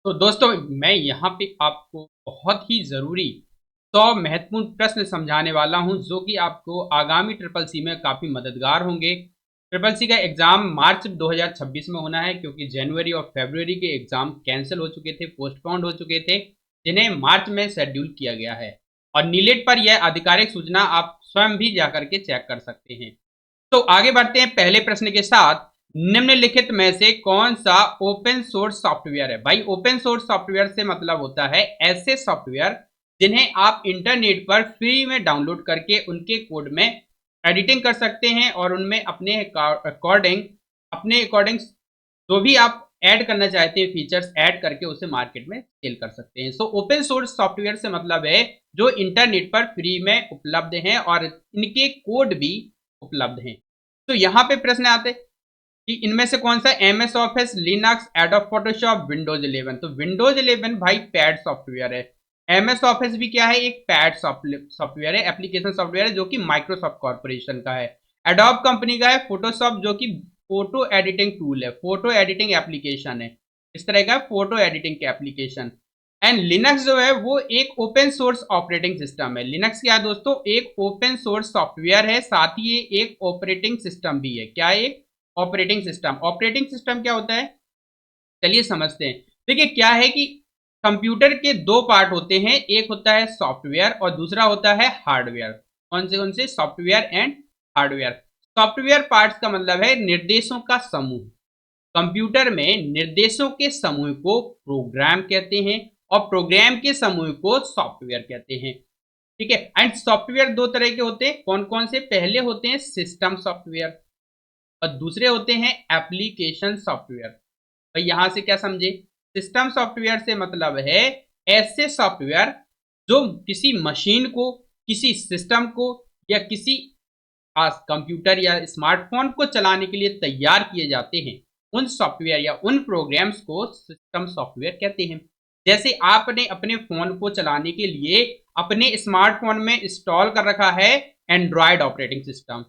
तो दोस्तों मैं यहाँ पे आपको बहुत ही ज़रूरी 100 महत्वपूर्ण प्रश्न समझाने वाला हूँ जो कि आपको आगामी ट्रिपल सी में काफ़ी मददगार होंगे। ट्रिपल सी का एग्ज़ाम मार्च 2026 में होना है क्योंकि जनवरी और फरवरी के एग्ज़ाम कैंसिल हो चुके थे, पोस्टपोन्ड हो चुके थे, जिन्हें मार्च में शेड्यूल किया गया है। और नीलेट पर यह आधिकारिक सूचना आप स्वयं भी जाकर के चेक कर सकते हैं। तो आगे बढ़ते हैं पहले प्रश्न के साथ। निम्नलिखित में से कौन सा ओपन सोर्स सॉफ्टवेयर है? भाई ओपन सोर्स सॉफ्टवेयर से मतलब होता है ऐसे सॉफ्टवेयर जिन्हें आप इंटरनेट पर फ्री में डाउनलोड करके उनके कोड में एडिटिंग कर सकते हैं और उनमें अपने अकॉर्डिंग जो भी आप ऐड करना चाहते हैं फीचर्स ऐड करके उसे मार्केट में सेल कर सकते हैं। सो ओपन सोर्स सॉफ्टवेयर से मतलब है जो इंटरनेट पर फ्री में उपलब्ध हैं और इनके कोड भी उपलब्ध हैं। तो यहाँ पे प्रश्न आते हैं कि इनमें से कौन सा MS office, Linux, adobe Photoshop, Windows 11। तो विंडोज 11 भाई पैड सॉफ्टवेयर है। एमएस ऑफिस भी क्या है? एक पैड सॉफ्टवेयर है, एप्लीकेशन सॉफ्टवेयर है जो कि माइक्रोसॉफ्ट कॉर्पोरेशन का है। एडोब कंपनी का है। फोटोशॉप जो कि फोटो एडिटिंग टूल है, फोटो एडिटिंग एप्लीकेशन है, इस तरह का फोटो एडिटिंग के एप्लीकेशन। एंड लिनक्स जो है वो एक ओपन सोर्स ऑपरेटिंग सिस्टम है। लिनक्स क्या है दोस्तों? एक ओपन सोर्स सॉफ्टवेयर है, साथ ही ये एक ऑपरेटिंग सिस्टम भी है। क्या है? Operating system. ऑपरेटिंग सिस्टम क्या होता है? चलिए समझते हैं। देखिए क्या है कि कंप्यूटर के दो पार्ट होते हैं, एक होता है सॉफ्टवेयर और दूसरा होता है हार्डवेयर। कौन से? Software and hardware. Software parts का मतलब है निर्देशों का समूह। कंप्यूटर में निर्देशों के समूह को प्रोग्राम कहते हैं और प्रोग्राम के समूह को सॉफ्टवेयर कहते हैं। ठीक है। एंड सॉफ्टवेयर दो तरह के होते हैं। कौन कौन से? पहले होते हैं सिस्टम सॉफ्टवेयर और दूसरे होते हैं एप्लीकेशन सॉफ्टवेयर। तो यहां से क्या समझे? सिस्टम सॉफ्टवेयर से मतलब है ऐसे सॉफ्टवेयर जो किसी मशीन को, किसी सिस्टम को या किसी कंप्यूटर या स्मार्टफोन को चलाने के लिए तैयार किए जाते हैं, उन सॉफ्टवेयर या उन प्रोग्राम्स को सिस्टम सॉफ्टवेयर कहते हैं। जैसे आपने अपने फोन को चलाने के लिए अपने स्मार्टफोन में इंस्टॉल कर रखा है एंड्रॉयड ऑपरेटिंग सिस्टम,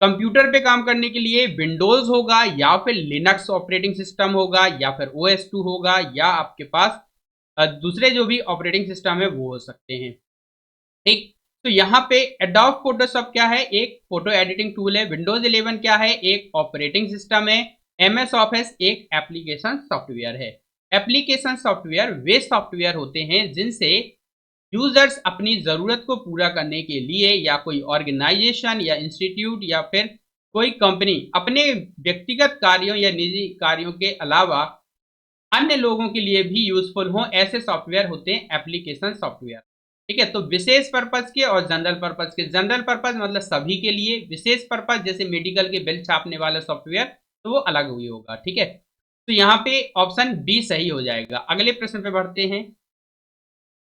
कंप्यूटर पे काम करने के लिए विंडोज होगा या फिर लिनक्स ऑपरेटिंग सिस्टम होगा या फिर OS2 होगा या आपके पास दूसरे जो भी ऑपरेटिंग सिस्टम है वो हो सकते हैं। ठीक। तो यहाँ पे एडोब फोटोशॉप क्या है? एक फोटो एडिटिंग टूल है। विंडोज 11 क्या है? एक ऑपरेटिंग सिस्टम है। एमएस ऑफिस एक एप्लीकेशन सॉफ्टवेयर है। एप्लीकेशन सॉफ्टवेयर वे सॉफ्टवेयर होते हैं जिनसे यूजर्स अपनी जरूरत को पूरा करने के लिए या कोई ऑर्गेनाइजेशन या इंस्टीट्यूट या फिर कोई कंपनी अपने व्यक्तिगत कार्यों या निजी कार्यों के अलावा अन्य लोगों के लिए भी यूजफुल हो, ऐसे सॉफ्टवेयर होते हैं एप्लीकेशन सॉफ्टवेयर। ठीक है। तो विशेष पर्पज के और जनरल पर्पज के। जनरल पर्पज मतलब सभी के लिए, विशेष पर्पज जैसे मेडिकल के बिल छापने वाला सॉफ्टवेयर तो वो अलग हुई होगा। ठीक है। तो यहाँ पे ऑप्शन बी सही हो जाएगा। अगले प्रश्न पे बढ़ते हैं।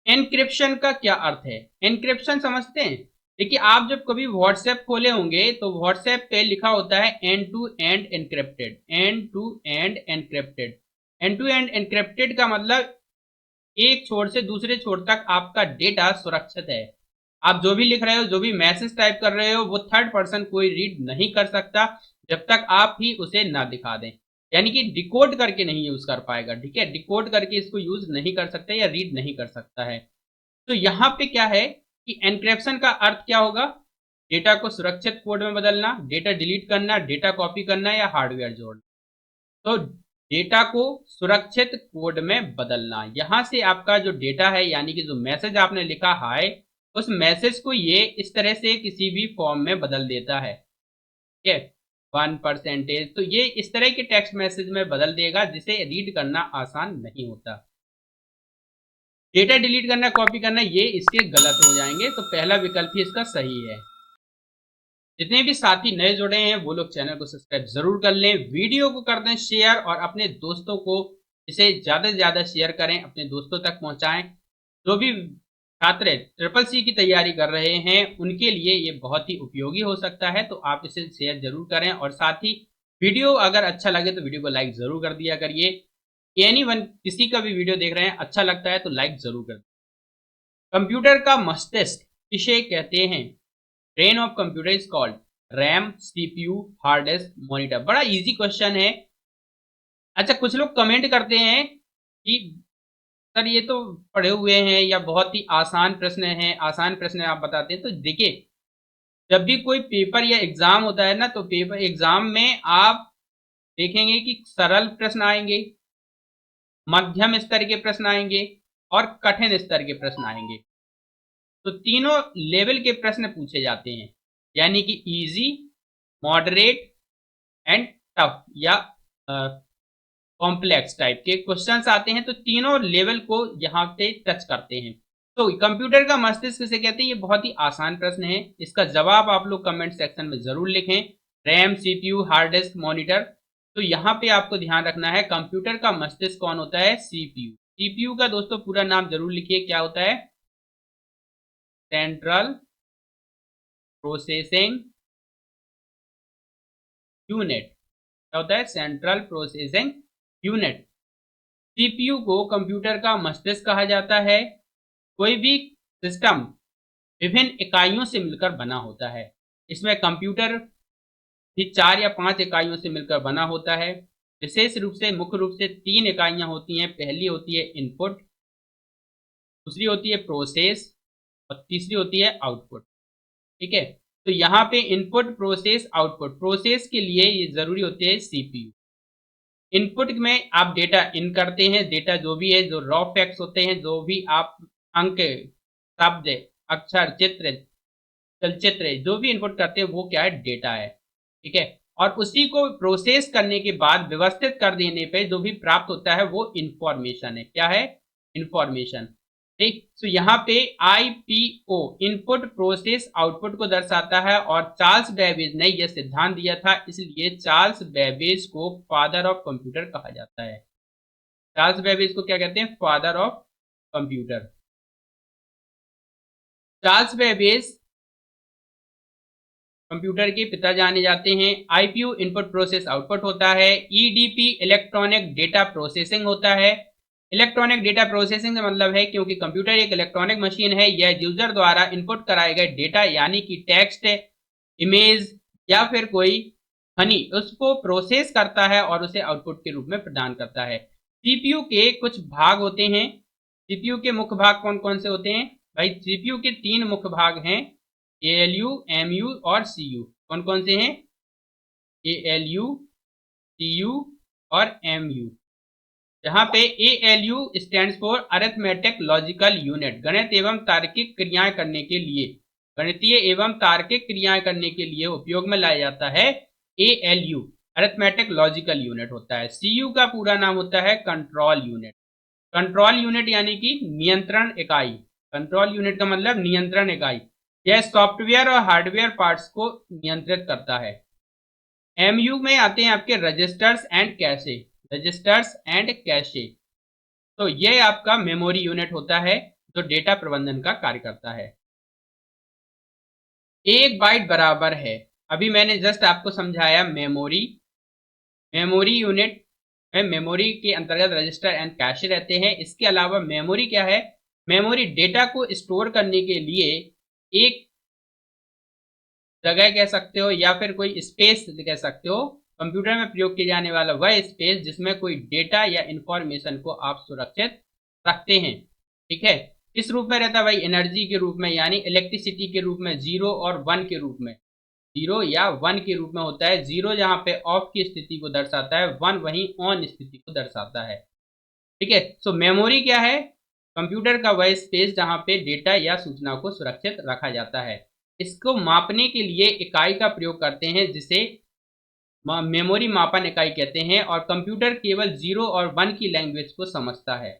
एनक्रिप्शन का क्या अर्थ है? एनक्रिप्शन समझते हैं? देखिए आप जब कभी व्हाट्सएप खोले होंगे तो व्हाट्सएप पे लिखा होता है end to end encrypted. End to end encrypted. End to end encrypted का मतलब एक छोर से दूसरे छोर तक आपका डेटा सुरक्षित है। आप जो भी लिख रहे हो, जो भी मैसेज टाइप कर रहे हो, वो थर्ड पर्सन कोई रीड नहीं कर सकता जब तक आप ही उसे ना दिखा दें। यानी कि डिकोड करके नहीं यूज कर पाएगा। ठीक है। डिकोड करके इसको यूज नहीं कर सकता या रीड नहीं कर सकता है। तो यहाँ पे क्या है कि एनक्रिप्शन का अर्थ क्या होगा? डेटा को सुरक्षित कोड में बदलना, डेटा डिलीट करना, डेटा कॉपी करना या हार्डवेयर जोड़ना। तो डेटा को सुरक्षित कोड में बदलना, यहां से आपका जो डेटा है यानी कि जो मैसेज आपने लिखा है उस मैसेज को ये इस तरह से किसी भी फॉर्म में बदल देता है। ठीक है। 1%, तो ये इस तरह के टेक्स्ट मैसेज में बदल देगा जिसे रीड करना आसान नहीं होता। डेटा डिलीट करना, कॉपी करना ये इसके गलत हो जाएंगे, तो पहला विकल्प ही इसका सही है। जितने भी साथी नए जुड़े हैं वो लोग चैनल को सब्सक्राइब जरूर कर लें, वीडियो को कर दें शेयर और अपने दोस्तों को इसे ज्यादा से ज्यादा शेयर करें, अपने दोस्तों तक पहुंचाएं। जो भी छात्र ट्रिपल सी की तैयारी कर रहे हैं उनके लिए ये बहुत ही उपयोगी हो सकता है, तो आप इसे शेयर जरूर करें और साथ ही वीडियो अगर अच्छा लगे तो वीडियो को लाइक जरूर कर दिया करिए। एनी वन किसी का भी वीडियो देख रहे हैं अच्छा लगता है तो लाइक जरूर कर। कंप्यूटर का मस्तिष्क किसे कहते हैं? Brain of computer is called RAM, CPU, hard disk, monitor. बड़ा इजी क्वेश्चन है। अच्छा कुछ लोग कमेंट करते हैं कि सर ये तो पढ़े हुए हैं या बहुत ही आसान प्रश्न हैं, आसान प्रश्न आप बताते हैं। तो देखिए, जब भी कोई पेपर या एग्जाम होता है ना, तो पेपर एग्जाम में आप देखेंगे कि सरल प्रश्न आएंगे, मध्यम स्तर के प्रश्न आएंगे और कठिन स्तर के प्रश्न आएंगे। तो तीनों लेवल के प्रश्न पूछे जाते हैं, यानी कि इजी, मॉडरेट एंड टफ या कॉम्प्लेक्स टाइप के क्वेश्चंस आते हैं। तो तीनों लेवल को यहाँ पे टच करते हैं। तो कंप्यूटर का मस्तिष्क किसे कहते हैं, ये बहुत ही आसान प्रश्न है। इसका जवाब आप लोग कमेंट सेक्शन में जरूर लिखें। RAM, CPU, hard disk, monitor. तो यहाँ पे आपको ध्यान रखना है, कंप्यूटर का मस्तिष्क कौन होता है, सीपीयू। सीपीयू का दोस्तों पूरा नाम जरूर लिखिए, क्या होता है, सेंट्रल प्रोसेसिंग यूनिट। क्या होता है, सेंट्रल प्रोसेसिंग यूनिट। सीपीयू को कंप्यूटर का मस्तिष्क कहा जाता है। कोई भी सिस्टम विभिन्न इकाइयों से मिलकर बना होता है। इसमें कंप्यूटर भी 4 या 5 इकाइयों से मिलकर बना होता है। विशेष रूप से मुख्य रूप से 3 इकाइयां होती हैं। पहली होती है इनपुट, दूसरी होती है प्रोसेस और तीसरी होती है आउटपुट। ठीक है, तो यहाँ पे इनपुट, प्रोसेस, आउटपुट। प्रोसेस के लिए ये जरूरी होते हैं सीपीयू। इनपुट में आप डेटा इन करते हैं, डेटा जो भी है, जो रॉ फैक्ट्स होते हैं, जो भी आप अंक, शब्द, अक्षर, चित्र, चलचित्र, जो भी इनपुट करते हैं वो क्या है, डेटा है। ठीक है, और उसी को प्रोसेस करने के बाद व्यवस्थित कर देने पे जो भी प्राप्त होता है वो इंफॉर्मेशन है। क्या है, इंफॉर्मेशन। ठीक, तो यहाँ पे आईपीओ, इनपुट प्रोसेस आउटपुट को दर्शाता है। और चार्ल्स बेबेज ने यह सिद्धांत दिया था, इसलिए चार्ल्स बेबेज को फादर ऑफ कंप्यूटर कहा जाता है। चार्ल्स बेबेज को क्या कहते हैं, father of computer. Charles Babbage computer के पिता जाने जाते हैं। आईपीयू इनपुट प्रोसेस आउटपुट होता है। ईडीपी इलेक्ट्रॉनिक डेटा प्रोसेसिंग होता है। इलेक्ट्रॉनिक डेटा प्रोसेसिंग का मतलब है, क्योंकि कंप्यूटर एक इलेक्ट्रॉनिक मशीन है, यह यूजर द्वारा इनपुट कराए गए डेटा यानी कि टेक्स्ट, इमेज या फिर कोई ध्वनि, उसको प्रोसेस करता है और उसे आउटपुट के रूप में प्रदान करता है। सीपीयू के कुछ भाग होते हैं। सीपीयू के मुख्य भाग कौन कौन से होते हैं भाई, सीपीयू के 3 मुख्य भाग हैं, एएलयू, एमयू और सीयू। कौन कौन से हैं, एएलयू, सीयू और एमयू। जहां पे ALU stands for arithmetic logical unit, गणित एवं तार्किक क्रियाएं करने के लिए, गणितीय एवं तार्किक क्रियाएं करने के लिए उपयोग में लाया जाता है एएलयू, अरिथमेटिक लॉजिकल यूनिट होता है। सीयू का पूरा नाम होता है कंट्रोल यूनिट। कंट्रोल यूनिट यानी कि नियंत्रण इकाई। कंट्रोल यूनिट का मतलब नियंत्रण इकाई। यह सॉफ्टवेयर और हार्डवेयर पार्ट्स को नियंत्रित करता है। एमयू में आते हैं आपके registers and cache. Registers and cache, तो यह आपका मेमोरी यूनिट होता है जो डेटा प्रबंधन का कार्य करता है। एक बाइट बराबर है, अभी मैंने जस्ट आपको समझाया मेमोरी। मेमोरी यूनिट में मेमोरी के अंतर्गत रजिस्टर एंड कैशे रहते हैं। इसके अलावा मेमोरी क्या है, मेमोरी डेटा को स्टोर करने के लिए एक जगह कह सकते हो या फिर कोई स्पेस कह सकते हो। कंप्यूटर में प्रयोग किए जाने वाला वह स्पेस जिसमें कोई डेटा या इंफॉर्मेशन को आप सुरक्षित रखते हैं। ठीक है, किस रूप में रहता है भाई, एनर्जी के रूप में, यानी इलेक्ट्रिसिटी के रूप में, 0 और 1 के रूप में। 0 या 1 के रूप में होता है। 0 जहां पे ऑफ की स्थिति को दर्शाता है, 1 वहीं ऑन स्थिति को दर्शाता है। ठीक है, सो मेमोरी क्या है, कंप्यूटर का वह स्पेस जहां पे डेटा या सूचना को सुरक्षित रखा जाता है। इसको मापने के लिए इकाई का प्रयोग करते हैं जिसे मेमोरी मापन इकाई कहते हैं। और कंप्यूटर केवल 0 और 1 की लैंग्वेज को समझता है,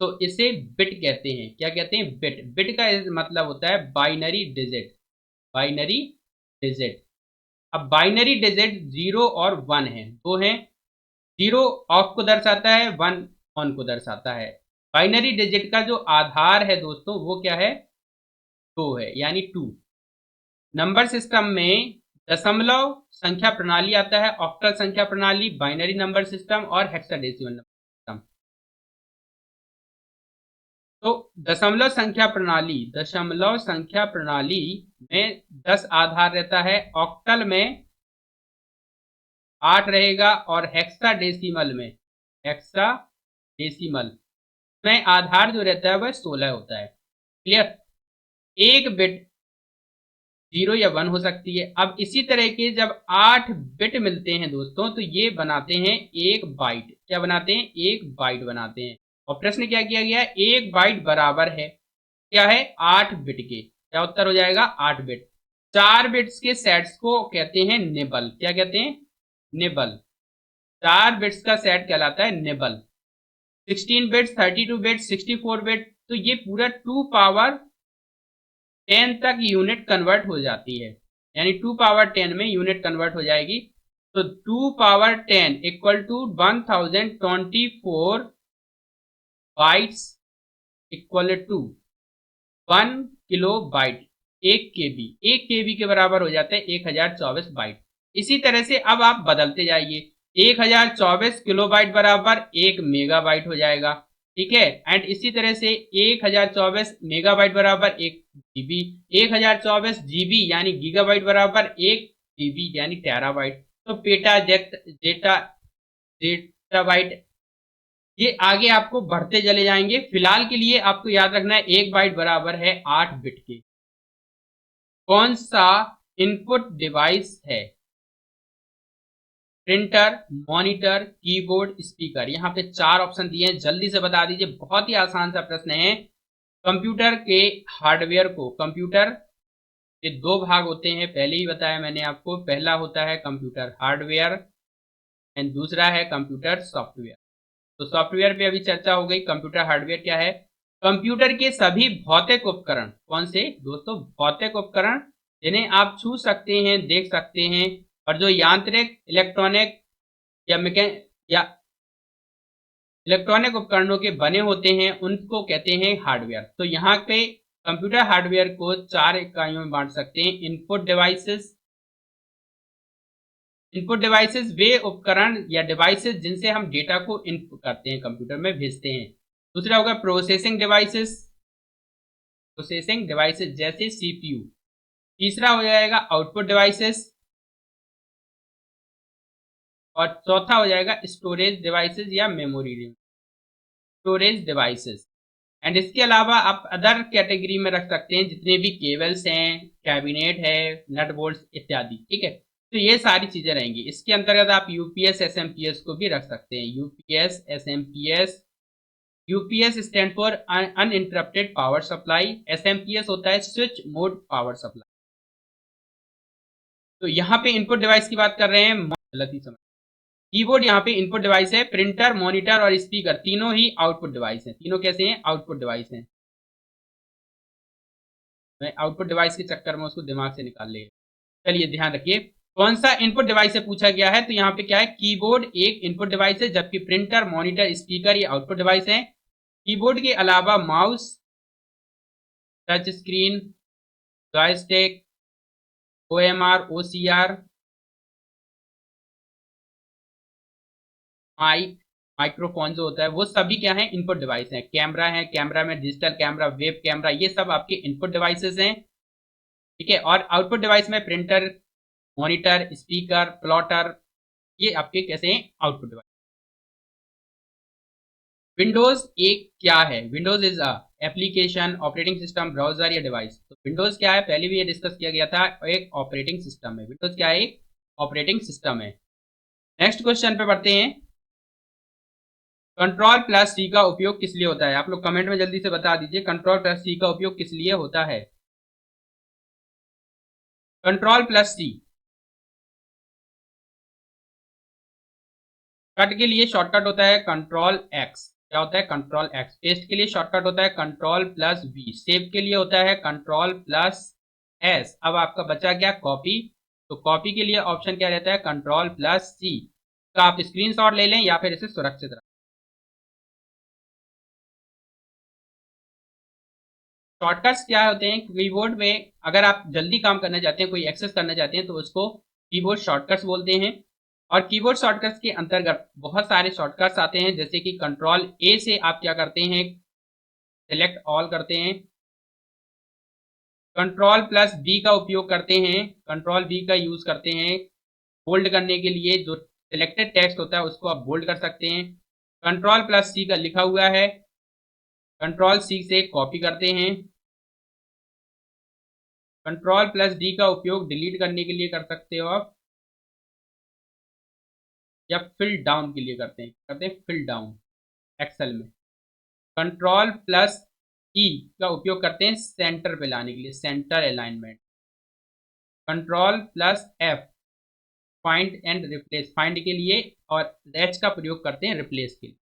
तो इसे बिट कहते हैं। क्या कहते हैं, बिट। बिट का मतलब होता है बाइनरी डिजिट। Binary digit. अब बाइनरी डिजिट 0 और 1 है, दो हैं। 0 ऑफ को दर्शाता है, 1 ऑन को दर्शाता है। बाइनरी डिजिट का जो आधार है दोस्तों वो क्या है, 2 है, यानी 2। नंबर सिस्टम में दशमलव संख्या प्रणाली आता है, ऑक्टल संख्या प्रणाली, बाइनरी नंबर सिस्टम और हेक्साडेसिमल नंबर सिस्टम। तो दशमलव संख्या प्रणाली में 10 आधार रहता है, ऑक्टल में 8 रहेगा और हेक्साडेसिमल में, हेक्साडेसिमल में आधार जो रहता है वह 16 होता है। क्लियर। एक बिट 0 या 1 हो सकती है। अब इसी तरह के जब 8 बिट मिलते हैं दोस्तों तो ये बनाते हैं एक बाइट। क्या बनाते हैं? एक बाइट बनाते हैं। और प्रश्न क्या किया गया है? एक बाइट बराबर है क्या है? 8 बिट के। क्या उत्तर हो जाएगा? 8 बिट। 4 बिट्स के सेट्स को कहते हैं निबल। क्या कहते हैं? निबल। 4 बिट्स का सेट कहलाता है निबल। 16 बिट्स, 32 बिट्स, 64 बिट, तो ये पूरा 2 पावर 10 तक यूनिट कन्वर्ट हो जाती है। यानी 2 पावर 10 में यूनिट कन्वर्ट हो जाएगी। तो 2 power 10 equal to 1024 bytes equal to 1 kilobyte. 1 KB, 1 KB के बराबर हो जाता है 1024 बाइट। इसी तरह से अब आप बदलते जाइए। 1024 किलोबाइट बराबर 1 मेगाबाइट हो जाएगा। ठीक है। एंड इसी तरह से 1024 मेगाबाइट बराबर 1 GB, 1024 GB यानी गीगाबाइट बराबर 1 GB यानी टेराबाइट। तो पेटा जेट जेटा जेटाबाइट, ये आगे आपको बढ़ते चले जाएंगे। फिलहाल के लिए आपको याद रखना है 1 बाइट बराबर है 8 बिट के। कौन सा इनपुट डिवाइस है? Printer, monitor, keyboard, speaker. यहाँ पे 4 ऑप्शन दिए हैं, जल्दी से बता दीजिए। बहुत ही आसान सा प्रश्न है। कंप्यूटर के हार्डवेयर को, कंप्यूटर के 2 भाग होते हैं, पहले ही बताया मैंने आपको। पहला होता है कंप्यूटर हार्डवेयर एंड दूसरा है कंप्यूटर सॉफ्टवेयर। तो सॉफ्टवेयर पे अभी चर्चा हो गई। कंप्यूटर हार्डवेयर क्या है? कंप्यूटर के सभी भौतिक उपकरण। कौन से दोस्तों? भौतिक उपकरण जिन्हें आप छू सकते हैं, देख सकते हैं, और जो यांत्रिक, इलेक्ट्रॉनिक या या इलेक्ट्रॉनिक उपकरणों के बने होते हैं उनको कहते हैं हार्डवेयर। तो यहाँ पे कंप्यूटर हार्डवेयर को 4 इकाइयों में बांट सकते हैं। Input devices. इनपुट डिवाइसेस वे उपकरण या डिवाइसेस जिनसे हम डेटा को इनपुट करते हैं, कंप्यूटर में भेजते हैं। दूसरा होगा प्रोसेसिंग डिवाइसेस, प्रोसेसिंग डिवाइसेस जैसे CPU। तीसरा हो जाएगा आउटपुट डिवाइसेस, और चौथा हो जाएगा स्टोरेज डिवाइसेस या मेमोरी स्टोरेज डिवाइसेस। एंड इसके अलावा आप अदर कैटेगरी में रख सकते हैं जितने भी केबल्स हैं, कैबिनेट है, नट बोल्ट्स इत्यादि। ठीक है। तो ये सारी चीजें रहेंगी। इसके अंतर्गत आप यूपीएस एसएमपीएस को भी रख सकते हैं। UPS SMPS. UPS stand for uninterrupted power supply. SMPS होता है स्विच मोड पावर सप्लाई। तो यहाँ पे इनपुट डिवाइस की बात कर रहे हैं, गलत ही समझ। कीबोर्ड यहाँ पे इनपुट डिवाइस है। प्रिंटर, मॉनिटर और स्पीकर तीनों ही आउटपुट डिवाइस हैं। तीनों कैसे हैं? आउटपुट डिवाइस हैं। मैं आउटपुट डिवाइस के चक्कर में उसको दिमाग से निकाल ले। चलिए ध्यान रखिए, कौन सा इनपुट डिवाइस से पूछा गया है। तो यहाँ पे क्या है? कीबोर्ड एक इनपुट डिवाइस है, जबकि प्रिंटर, मॉनिटर, स्पीकर ये आउटपुट डिवाइस है। कीबोर्ड के अलावा mouse, touch screen, joystick, OMR, OCR, mic, microphone जो होता है, वो सभी क्या है? इनपुट डिवाइस है। कैमरा है, कैमरा में डिजिटल कैमरा, वेब कैमरा, ये सब आपके इनपुट डिवाइसेस हैं। ठीक है। और आउटपुट डिवाइस में प्रिंटर, मॉनिटर, स्पीकर, प्लॉटर, ये आपके कैसे हैं? Output device. विंडोज एक क्या है? Windows is a application, operating system, browser या डिवाइस। तो विंडोज क्या है? पहले भी ये डिस्कस किया गया था, एक ऑपरेटिंग सिस्टम है। विंडोज क्या है? एक ऑपरेटिंग सिस्टम है। नेक्स्ट क्वेश्चन पे बढ़ते हैं। कंट्रोल प्लस सी का उपयोग किस लिए होता है? आप लोग कमेंट में जल्दी से बता दीजिए, कंट्रोल प्लस सी का उपयोग किस लिए होता है? कंट्रोल प्लस सी। कट के लिए शॉर्टकट होता है कंट्रोल एक्स। क्या होता है? Control x. पेस्ट के लिए शॉर्टकट होता है कंट्रोल प्लस वी। सेव के लिए होता है कंट्रोल प्लस एस। अब आपका बचा क्या? कॉपी। तो कॉपी के लिए ऑप्शन क्या रहता है? कंट्रोल प्लस सी। तो आप स्क्रीनशॉट ले लें या फिर इसे सुरक्षित रखें। शॉर्टकट्स क्या होते हैं? कीबोर्ड में अगर आप जल्दी काम करना चाहते हैं, कोई एक्सेस करना चाहते हैं, तो उसको कीबोर्ड शॉर्टकट्स बोलते हैं। और कीबोर्ड शॉर्टकट्स के अंतर्गत बहुत सारे शॉर्टकट्स आते हैं, जैसे कि कंट्रोल ए से आप क्या करते हैं? सिलेक्ट ऑल करते हैं। कंट्रोल प्लस बी का उपयोग करते हैं, कंट्रोल बी का यूज करते हैं बोल्ड करने के लिए। जो सिलेक्टेड टेक्स्ट होता है उसको आप बोल्ड कर सकते हैं। कंट्रोल प्लस सी का लिखा हुआ है कंट्रोल सी से कॉपी करते हैं। कंट्रोल प्लस डी का उपयोग डिलीट करने के लिए कर सकते हो आप, या फिल डाउन के लिए करते हैं फिल डाउन एक्सेल में। कंट्रोल प्लस ई का उपयोग करते हैं सेंटर पे लाने के लिए, centre alignment. Control plus F find and replace, find के लिए, और एच का प्रयोग करते हैं रिप्लेस के लिए।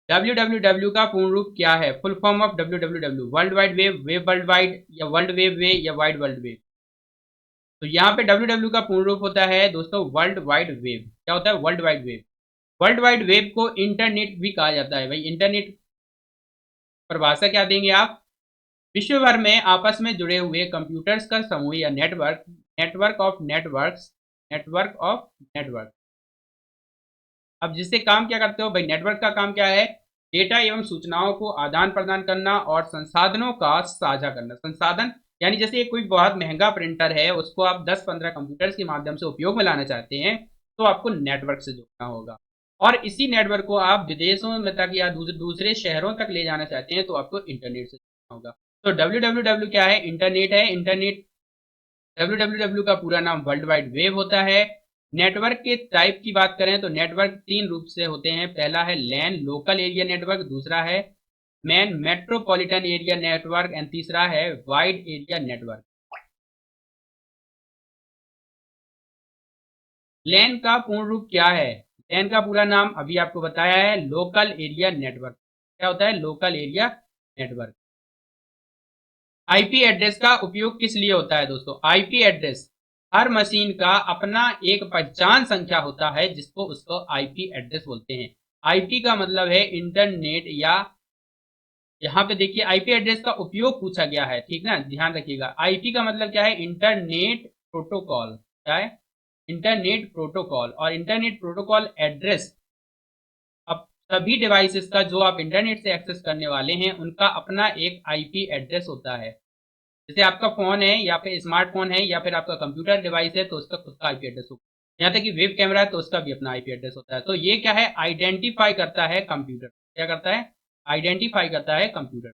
www का पूर्ण रूप क्या है? Full form of www, world wide web, web world wide, या वर्ल्ड वेब वे, या वाइड वर्ल्ड वेब। तो यहाँ पे www का पूर्ण रूप होता है दोस्तों वर्ल्ड वाइड वेब। क्या होता है? World wide web. World wide web को इंटरनेट भी कहा जाता है भाई। इंटरनेट परिभाषा क्या देंगे आप? विश्व भर में आपस में जुड़े हुए कंप्यूटर्स का समूह या network, network of networks, network of network. अब जिससे काम क्या करते हो भाई? नेटवर्क का काम क्या है? डेटा एवं सूचनाओं को आदान प्रदान करना और संसाधनों का साझा करना। संसाधन यानी जैसे कोई बहुत महंगा प्रिंटर है, उसको आप 10-15 कंप्यूटर्स के माध्यम से उपयोग में लाना चाहते हैं, तो आपको नेटवर्क से जुड़ना होगा। और इसी नेटवर्क को आप विदेशों में तक या दूसरे शहरों तक ले जाना चाहते हैं, तो आपको इंटरनेट से जुड़ना होगा। तो www क्या है? इंटरनेट है। इंटरनेट, www का पूरा नाम वर्ल्ड वाइड वेब होता है। नेटवर्क के टाइप की बात करें तो नेटवर्क 3 रूप से होते हैं। पहला है लैन, लोकल एरिया नेटवर्क, दूसरा है man, metropolitan area network, and तीसरा है वाइड एरिया नेटवर्क। लैन का पूर्ण रूप क्या है? लैन का पूरा नाम अभी आपको बताया है, लोकल एरिया नेटवर्क। क्या होता है? Local area network. IP address का उपयोग किस लिए होता है दोस्तों? आईपी एड्रेस, हर मशीन का अपना एक पहचान संख्या होता है जिसको उसको आईपी एड्रेस बोलते हैं। आईपी का मतलब है इंटरनेट, या यहाँ पे देखिए आईपी एड्रेस का उपयोग पूछा गया है, ठीक ना, ध्यान रखिएगा। आईपी का मतलब क्या है? Internet protocol. क्या है? Internet protocol. और इंटरनेट प्रोटोकॉल एड्रेस, अब सभी डिवाइसेस का जो आप इंटरनेट से एक्सेस करने वाले हैं उनका अपना एक आईपी एड्रेस होता है। जैसे आपका फोन है, या फिर स्मार्टफोन है, या फिर आपका कंप्यूटर डिवाइस है, तो उसका खुद का आईपी एड्रेस होगा। यहाँ तक कि वेब कैमरा है तो उसका भी अपना आईपी एड्रेस होता है। तो ये क्या है? आइडेंटिफाई करता है कंप्यूटर। क्या करता है? आइडेंटिफाई करता है कंप्यूटर।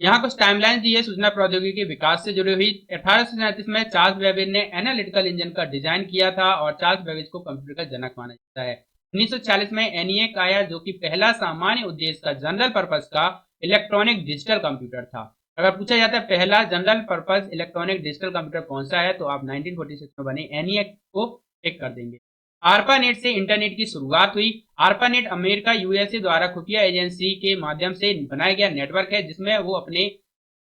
यहाँ कुछ टाइमलाइन दी है सूचना प्रौद्योगिकी के विकास से जुड़ी हुई। 1837 में चार्ल्स बेबेज ने एनालिटिकल इंजन का डिजाइन किया था, और चार्ल्स बेबेज को कंप्यूटर का जनक माना जाता है। 1940 में एनिएक आया, जो कि पहला सामान्य उद्देश्य का जनरल पर्पस का इलेक्ट्रॉनिक डिजिटल कंप्यूटर था। अगर पूछा जाता है पहला general purpose electronic digital computer कौन सा है, तो आप 1946 में बने एनिएक को टिक कर देंगे। आर्पानेट से इंटरनेट की शुरुआत हुई। आर्पानेट अमेरिका यूएसए द्वारा खुफिया एजेंसी के माध्यम से बनाया गया नेटवर्क है, जिसमें वो अपने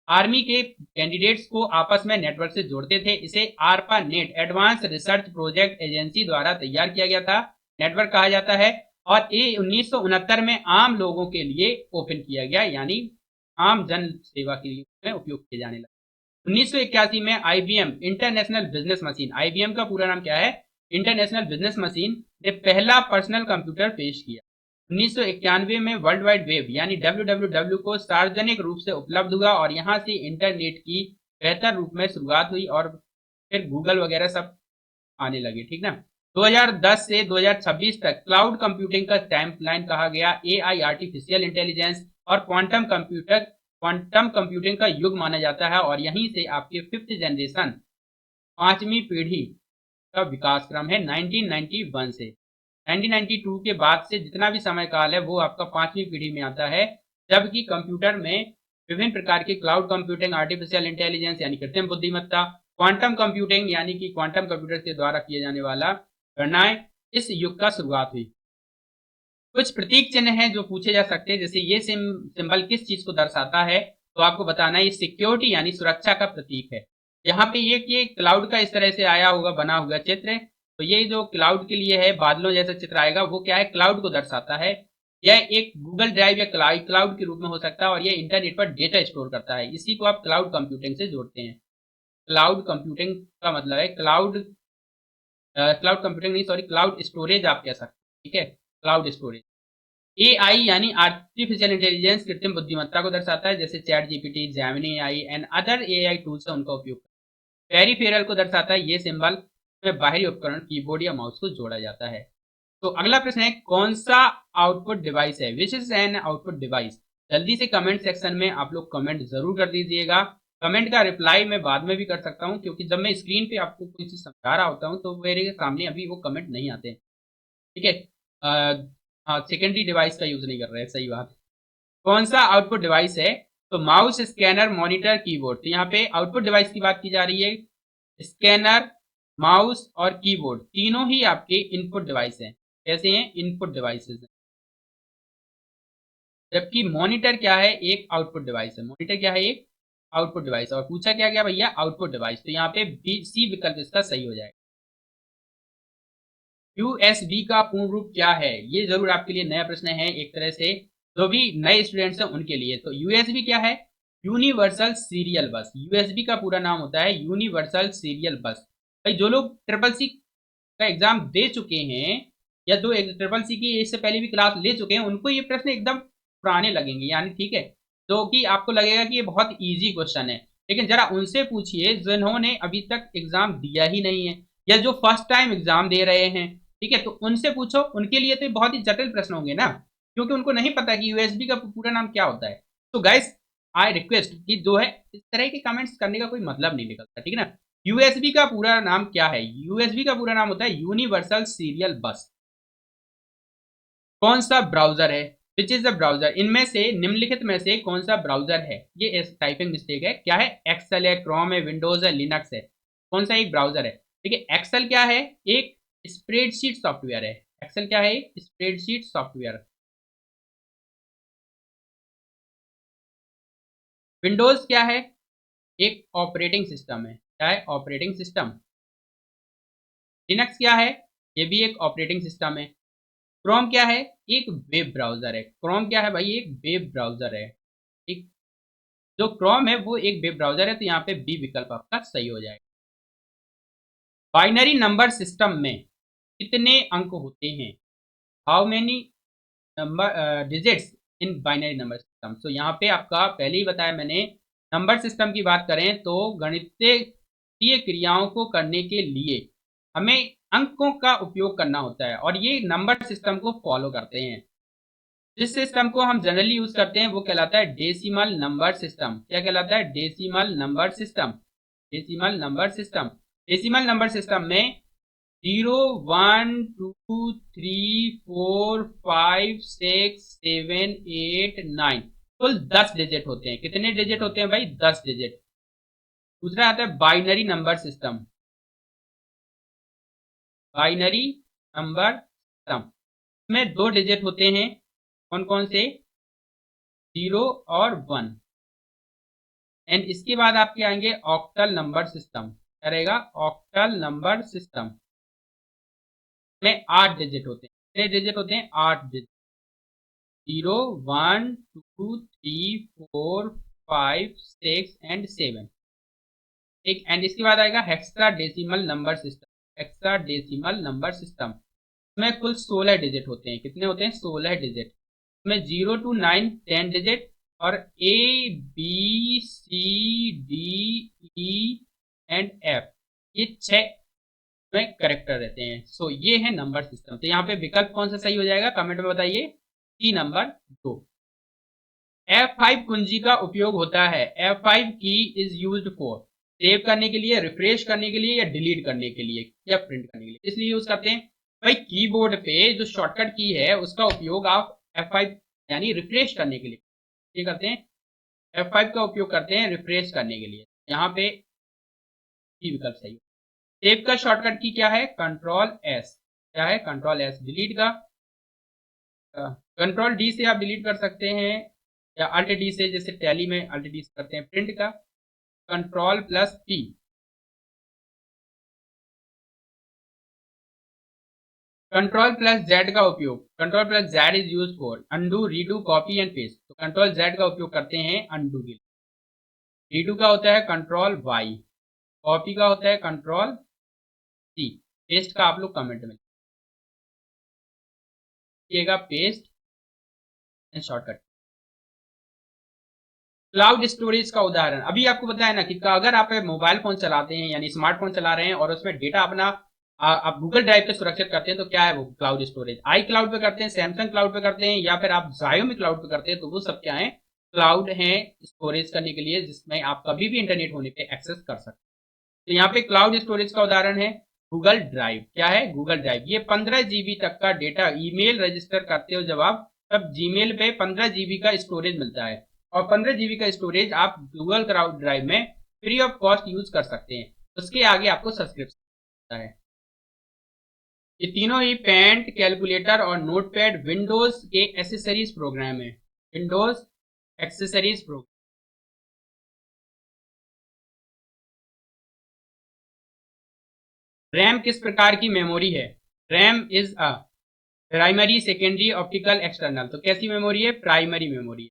आर्मी के कैंडिडेट्स को आपस में नेटवर्क से जोड़ते थे। इसे ARPANET advance research project agency द्वारा तैयार किया गया था, नेटवर्क कहा जाता है। और ये 1969 में आम लोगों के लिए ओपन किया गया, यानी आम जन सेवा के लिए उपयोग किए जाने लगा। 1981 में IBM international business machine, IBM का पूरा नाम क्या है? इंटरनेशनल बिजनेस मशीन, ने पहला पर्सनल कंप्यूटर पेश किया। 1991 में वर्ल्ड वाइड वेब यानी www को सार्वजनिक रूप से उपलब्ध हुआ, और यहां से इंटरनेट की बेहतर रूप में शुरुआत हुई, और फिर गूगल वगैरह सब आने लगे, ठीक ना। 2010 से 2026 तक क्लाउड कंप्यूटिंग का टाइमलाइन कहा गया। एआई, आर्टिफिशियल इंटेलिजेंस और क्वांटम कंप्यूटिंग का युग माना जाता है, और यहीं से आपके 5th जनरेशन, 5वीं पीढ़ी का विकास क्रम है 1991 से। 1992 के बाद से जितना भी समय काल है वो आपका 5वीं पीढ़ी में आता है, जबकि कंप्यूटर में विभिन्न प्रकार की क्लाउड कंप्यूटिंग, आर्टिफिशियल इंटेलिजेंस यानी कृत्रिम बुद्धिमत्ता, क्वांटम कंप्यूटिंग यानी कि क्वांटम कंप्यूटर के द्वारा किए जाने वाला गणनाएं, इस युग का शुरुआत हुई। कुछ प्रतीक चिन्ह हैं जो पूछे जा सकते हैं, जैसे ये सिंबल किस चीज को दर्शाता है, तो आपको बताना है ये सिक्योरिटी यानी सुरक्षा का प्रतीक है। यहाँ पे ये क्लाउड का इस तरह से आया होगा, बना हुआ चित्र, तो ये जो क्लाउड के लिए है बादलों जैसा चित्र आएगा, वो क्या है? क्लाउड को दर्शाता है। यह एक गूगल ड्राइव या क्लाउड के रूप में हो सकता है, और यह इंटरनेट पर डेटा स्टोर करता है। इसी को आप क्लाउड कंप्यूटिंग से जोड़ते हैं। क्लाउड कंप्यूटिंग का मतलब है क्लाउड कंप्यूटिंग नहीं, सॉरी, क्लाउड स्टोरेज आप कह सकते हैं, ठीक है, क्लाउड स्टोरेज। एआई यानी आर्टिफिशियल इंटेलिजेंस कृत्रिम बुद्धिमत्ता को दर्शाता है, जैसे chat GPT, Gemini AI and other AI tools है उनका उपयोग। पेरिफेरल को दर्शाता है ये सिंबल में बाहरी उपकरण, कीबोर्ड या माउस को जोड़ा जाता है। तो अगला प्रश्न है कौन सा आउटपुट डिवाइस है, which is an output device. जल्दी से कमेंट सेक्शन में आप लोग कमेंट जरूर कर दीजिएगा। कमेंट का रिप्लाई मैं बाद में भी कर सकता हूं, क्योंकि जब मैं स्क्रीन पे आपको कोई चीज समझा रहा होता हूं तो मेरे सामने अभी वो कमेंट नहीं आते। ठीक है। हाँ, सेकेंडरी डिवाइस का यूज नहीं कर रहे हैं, सही बात। कौन सा आउटपुट डिवाइस है, तो माउस, स्कैनर, मॉनिटर, कीबोर्ड। तो यहाँ पे आउटपुट डिवाइस की बात की जा रही है। स्कैनर, माउस और कीबोर्ड तीनों ही आपके इनपुट डिवाइस हैं। कैसे हैं? इनपुट डिवाइसेस हैं। जबकि मॉनिटर क्या है? एक आउटपुट डिवाइस है। मॉनिटर क्या है? एक आउटपुट डिवाइस। और पूछा क्या गया भैया? Output device. तो यहाँ पे बी सी विकल्प इसका सही हो जाएगा। यूएसबी का पूर्ण रूप क्या है? ये जरूर आपके लिए नया प्रश्न है एक तरह से, जो भी नए स्टूडेंट्स हैं उनके लिए। तो यूएसबी क्या है? यूनिवर्सल सीरियल बस। यूएसबी का पूरा नाम होता है यूनिवर्सल सीरियल बस। भाई जो लोग ट्रिपल सी का एग्जाम दे चुके हैं, या जो ट्रिपल सी की इससे पहले भी क्लास ले चुके हैं, उनको ये प्रश्न एकदम पुराने लगेंगे, यानी ठीक है, तो कि आपको लगेगा कि ये बहुत इजी क्वेश्चन है। लेकिन जरा उनसे पूछिए जिन्होंने अभी तक एग्जाम दिया ही नहीं है, या जो फर्स्ट टाइम एग्जाम दे रहे हैं। ठीक है, तो उनसे पूछो, उनके लिए तो बहुत ही जटिल प्रश्न होंगे ना, क्योंकि उनको नहीं पता कि यूएसबी का पूरा नाम क्या होता है। तो गाइस, आई रिक्वेस्ट कि जो है इस तरह के कमेंट्स करने का कोई मतलब नहीं निकलता, ठीक है ना। यूएसबी का पूरा नाम क्या है? यूएसबी का पूरा नाम होता है यूनिवर्सल सीरियल बस। कौन सा ब्राउजर है? विच इज द ब्राउजर, इनमें से निम्नलिखित में से कौन सा ब्राउजर है? ये टाइपिंग मिस्टेक है। क्या है? एक्सेल है, क्रोम है, विंडोज है, लिनक्स है। कौन सा एक ब्राउजर है? ठीक है, एक्सेल क्या है? एक स्प्रेडशीट सॉफ्टवेयर है। एक्सेल क्या है? एक स्प्रेडशीट सॉफ्टवेयर। विंडोज क्या है? एक ऑपरेटिंग सिस्टम है। क्या है? Operating system. लिनक्स क्या है? ये भी एक ऑपरेटिंग सिस्टम है। क्रोम क्या है? एक वेब ब्राउजर है। क्रोम क्या है भाई? एक वेब ब्राउजर है। ठीक, जो क्रोम है वो एक वेब ब्राउजर है, तो यहाँ पे बी विकल्प आपका सही हो जाएगा। बाइनरी नंबर सिस्टम में कितने अंक होते हैं? How many number digits in binary number system. तो यहाँ पे आपका पहले ही बताया मैंने, नंबर सिस्टम की बात करें तो गणितीय क्रियाओं को करने के लिए हमें अंकों का उपयोग करना होता है, और ये नंबर सिस्टम को फॉलो करते हैं। जिस सिस्टम को हम जनरली यूज करते हैं वो कहलाता है डेसिमल नंबर सिस्टम। क्या कहलाता है? Decimal number system. Decimal number system. Decimal number system में 0, 1, 2, 3, 4, 5, 6, 7, 8, 9 कुल 10 डिजिट होते हैं। कितने डिजिट होते हैं भाई? 10 डिजिट। दूसरा आता है binary number system. Binary number system में 2 डिजिट होते हैं। कौन कौन से? 0 और 1। एंड इसके बाद आपके आएंगे ऑक्टल नंबर सिस्टम। क्या रहेगा? ऑक्टल नंबर सिस्टम में 8 डिजिट होते हैं। कितने डिजिट होते हैं? 8 डिजिट। 0, 1, 2, 3, 4, 5, 6 एंड 7। ठीक, एंड इसके बाद आएगा hexadecimal number system. Hexadecimal number system में कुल 16 डिजिट होते हैं। कितने होते हैं? 16 डिजिट। में 0 to 9 10 डिजिट, और A B C D E and F ये 6 में करेक्टर रहते हैं। सो ये है नंबर सिस्टम। तो यहाँ पे विकल्प कौन सा सही हो जाएगा? कमेंट में बताइए। सी नंबर 2। F5 कुंजी का उपयोग होता है। F5 की इज यूज्ड फॉर सेव करने के लिए, रिफ्रेश करने के लिए, या डिलीट करने के लिए, या प्रिंट करने के लिए। इसलिए यूज करते हैं भाई, कीबोर्ड पे जो शॉर्टकट की है उसका उपयोग आप F5 यानी रिफ्रेश करने के लिए ये करते हैं। F5 का उपयोग करते हैं रिफ्रेश करने के लिए। यहाँ पे ई विकल्प सही है। सेव का शॉर्टकट की क्या है? Control S. क्या है? Control S. डिलीट का कंट्रोल डी से आप डिलीट कर सकते हैं, या अल्ट डी से, जैसे टैली में अल्ट डी से करते हैं। प्रिंट का control plus P. Control plus Z का उपयोग, control plus Z is use for undo, redo, copy and paste. तो कंट्रोल जेड का उपयोग करते हैं अंडू के लिए। रीडू का होता है कंट्रोल वाई। कॉपी का होता है कंट्रोल सी। पेस्ट का आप लोग कमेंट में लिखिएगा, paste and shortcut. Cloud storage का उदाहरण अभी आपको बताया ना कि अगर आप मोबाइल फोन चलाते हैं यानी स्मार्टफोन चला रहे हैं और उसमें डेटा अपना आप गूगल ड्राइव पे सुरक्षित करते हैं तो क्या है वो क्लाउड स्टोरेज, आई क्लाउड पे करते हैं, सैमसंग क्लाउड पे करते हैं, या फिर आप Xiaomi क्लाउड पे करते हैं, तो वो सब क्या है, क्लाउड है स्टोरेज करने के लिए, जिसमें आप कभी भी इंटरनेट होने पे एक्सेस कर सकते हैं। तो यहाँ पे क्लाउड स्टोरेज का उदाहरण है गूगल ड्राइव। क्या है गूगल ड्राइव, ये 15 GB तक का डेटा ईमेल रजिस्टर करते हो जब आप, तब जीमेल पे 15 GB का स्टोरेज मिलता है, और 15 GB का स्टोरेज आप गूगल क्लाउड ड्राइव में फ्री ऑफ कॉस्ट यूज कर सकते हैं। उसके आगे आपको सब्सक्रिप्शन मिलता है। ये तीनों ही पेंट, कैलकुलेटर और नोटपैड विंडोज के एसेसरीज प्रोग्राम है। Windows accessories program. रैम किस प्रकार की मेमोरी है? RAM is a primary, secondary, optical, external. तो कैसी मेमोरी है? Primary memory.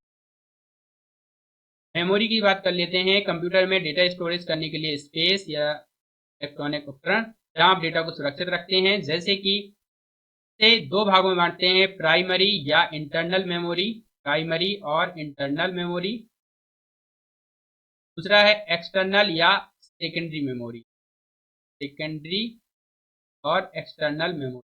मेमोरी की बात कर लेते हैं। कंप्यूटर में डेटा स्टोरेज करने के लिए स्पेस या इलेक्ट्रॉनिक उपकरण जहां आप डेटा को सुरक्षित रखते हैं, जैसे कि से दो भागों में बांटते हैं, प्राइमरी या इंटरनल मेमोरी, प्राइमरी और इंटरनल मेमोरी। दूसरा है एक्सटर्नल या सेकेंडरी मेमोरी, सेकेंडरी और एक्सटर्नल मेमोरी।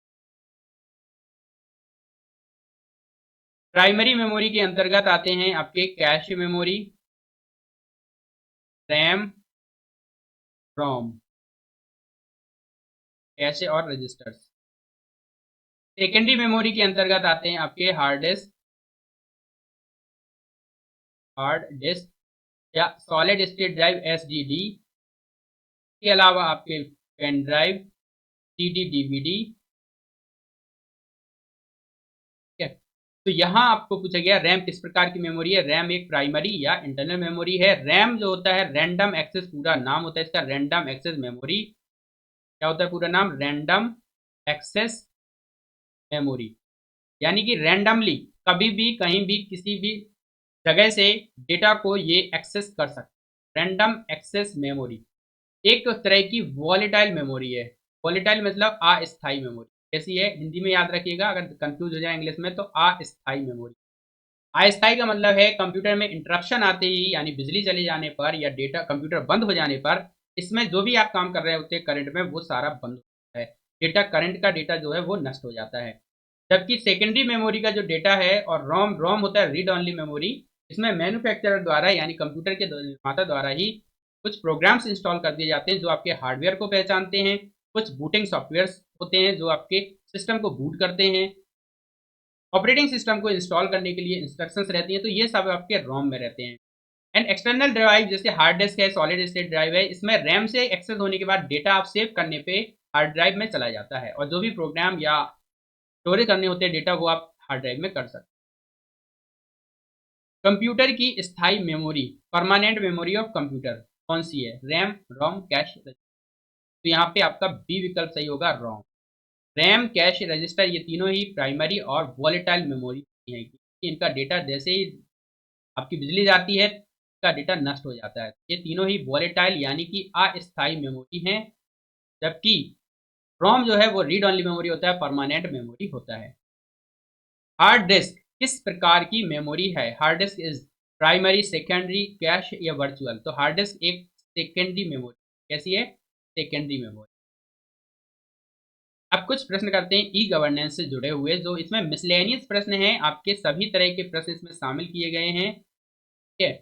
प्राइमरी मेमोरी के अंतर्गत आते हैं आपके कैश मेमोरी, रैम, रोम, कैश और रजिस्टर्स। सेकेंडरी मेमोरी के अंतर्गत आते हैं आपके हार्ड डिस्क या सॉलिड स्टेट ड्राइव एसडीडी, के अलावा आपके पेन ड्राइव, सीडी, डीवीडी। ठीक है, तो यहाँ आपको पूछा गया रैम किस प्रकार की मेमोरी है। रैम एक प्राइमरी या इंटरनल मेमोरी है। रैम जो होता है रैंडम एक्सेस, पूरा नाम होता है इसका रैंडम एक्सेस मेमोरी। क्या होता है पूरा नाम? Random access memory. यानी कि रैंडमली कभी भी कहीं भी किसी भी जगह से डेटा को ये एक्सेस कर सकते। रैंडम एक्सेस मेमोरी एक तरह की वॉलेटाइल मेमोरी है। वॉलेटाइल मतलब अस्थायी मेमोरी। कैसी है हिंदी में याद रखिएगा, अगर कंफ्यूज हो जाए इंग्लिश में तो अस्थायी मेमोरी। अस्थायी का मतलब है कंप्यूटर में इंटरप्शन आते ही, यानी बिजली चले जाने पर या डेटा कंप्यूटर बंद हो जाने पर, इसमें जो भी आप काम कर रहे होते हैं करंट में, वो सारा बंद हो जाता है। डेटा, करंट का डेटा जो है वो नष्ट हो जाता है। जबकि सेकेंडरी मेमोरी का जो डेटा है, और रोम रोम होता है रीड ऑनली मेमोरी। इसमें मैन्युफैक्चरर द्वारा यानी कंप्यूटर के निर्माता द्वारा ही कुछ प्रोग्राम्स इंस्टॉल कर दिए जाते हैं जो आपके हार्डवेयर को पहचानते हैं। कुछ बूटिंग सॉफ्टवेयर होते हैं जो आपके सिस्टम को बूट करते हैं। ऑपरेटिंग सिस्टम को इंस्टॉल करने के लिए इंस्ट्रक्शंस रहती हैं, तो ये सब आपके रोम में रहते हैं। एंड एक्सटर्नल ड्राइव जैसे हार्ड डिस्क है, सॉलिड स्टेट ड्राइव है, इसमें रैम से एक्सेस होने के बाद डेटा आप सेव करने पे हार्ड ड्राइव में चला जाता है, और जो भी प्रोग्राम या स्टोरेज करने होते हैं डेटा, वो आप हार्ड ड्राइव में कर सकते हैं। कंप्यूटर की स्थायी memory, permanent memory of computer कौन सी है? रैम, रोम, कैश, रजिस्टर। तो यहाँ पे आपका बी विकल्प सही होगा, रोम। रैम, कैश, रजिस्टर ये तीनों ही प्राइमरी और वॉलेटाइल मेमोरी है। इनका डेटा जैसे ही आपकी बिजली जाती है, इसका डेटा नष्ट हो जाता है। ये तीनों ही वॉलेटाइल यानी कि अस्थायी मेमोरी हैं। जबकि रोम जो है वो रीड ऑनली मेमोरी होता है, परमानेंट मेमोरी होता है। हार्ड डिस्क किस प्रकार की मेमोरी है? Hard disk is primary, secondary, cash या वर्चुअल। तो हार्ड डिस्क एक सेकेंडरी मेमोरी। कैसी है? Secondary memory. अब कुछ प्रश्न करते हैं ई गवर्नेंस से जुड़े हुए, जो इसमें मिसलेनियस प्रश्न हैं, आपके सभी तरह के प्रश्न इसमें शामिल किए गए हैं। ठीक है,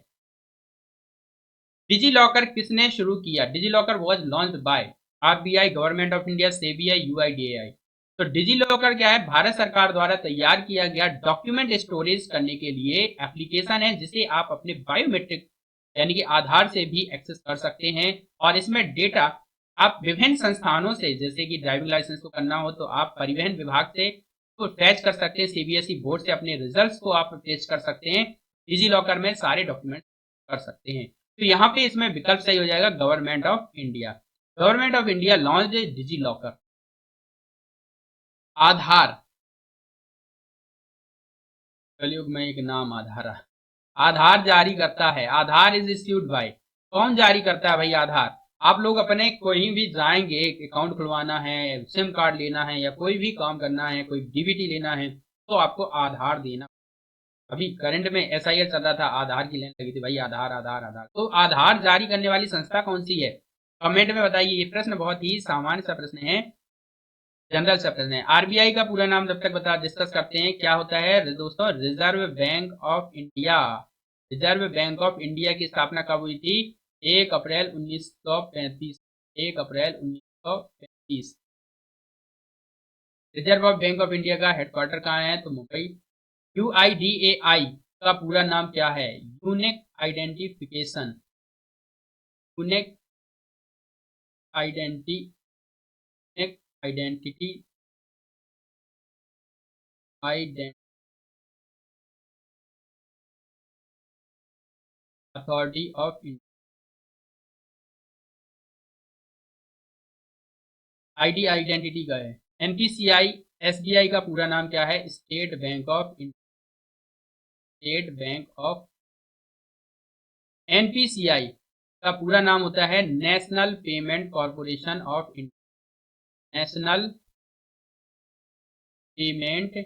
डिजी लॉकर किसने शुरू किया? Digi locker was launched by RBI, government of India, SEBI, UIDAI. तो डिजी लॉकर क्या है? भारत सरकार द्वारा तैयार किया गया डॉक्यूमेंट स्टोरेज करने के लिए एप्लीकेशन है, जिसे आप अपने बायोमेट्रिक यानी कि आधार से भी एक्सेस कर सकते हैं। और इसमें डेटा आप विभिन्न संस्थानों से, जैसे कि ड्राइविंग लाइसेंस को करना हो तो आप परिवहन विभाग से तो टैच कर सकते हैं, सीबीएसई बोर्ड से अपने रिजल्ट्स को आप टैच कर सकते हैं, डिजी लॉकर में सारे डॉक्यूमेंट कर सकते हैं। तो यहाँ पे इसमें विकल्प सही हो जाएगा, government of India. Government of India launch digi locker. Aadhaar, कलयुग में एक नाम आधार। आधार जारी करता है, आधार इज इश्यूड बाय। कौन जारी करता है भाई? आधार। आप लोग अपने कोई भी जाएंगे, एक अकाउंट खुलवाना है, सिम कार्ड लेना है, या कोई भी काम करना है, कोई डीबीटी लेना है, तो आपको आधार देना। अभी करंट में एसआईआर चल रहा था, आधार की लाइन लगी थी भाई, आधार आधार आधार। तो आधार जारी करने वाली संस्था कौन सी है? कमेंट में बताइए। ये प्रश्न बहुत ही सामान्य सा प्रश्न है। जनरल से प्रश्न है। आरबीआई का पूरा नाम जब तक बता डिस्कस करते हैं, क्या होता है दोस्तों? Reserve bank of India. Reserve bank of India की स्थापना कब हुई थी? 1 अप्रैल 1935। 1 अप्रैल 1935। Reserve of bank of India का हेडक्वार्टर कहाँ है? तो मुंबई। यूआईडीएआई का पूरा नाम क्या है? Unique identification, unique identity, identity authority of India. ID identity का है। एनपीसीआई एसबीआई का पूरा नाम क्या है? State bank of India. State bank of. NPCI का पूरा नाम होता है national payment corporation of India. National payment.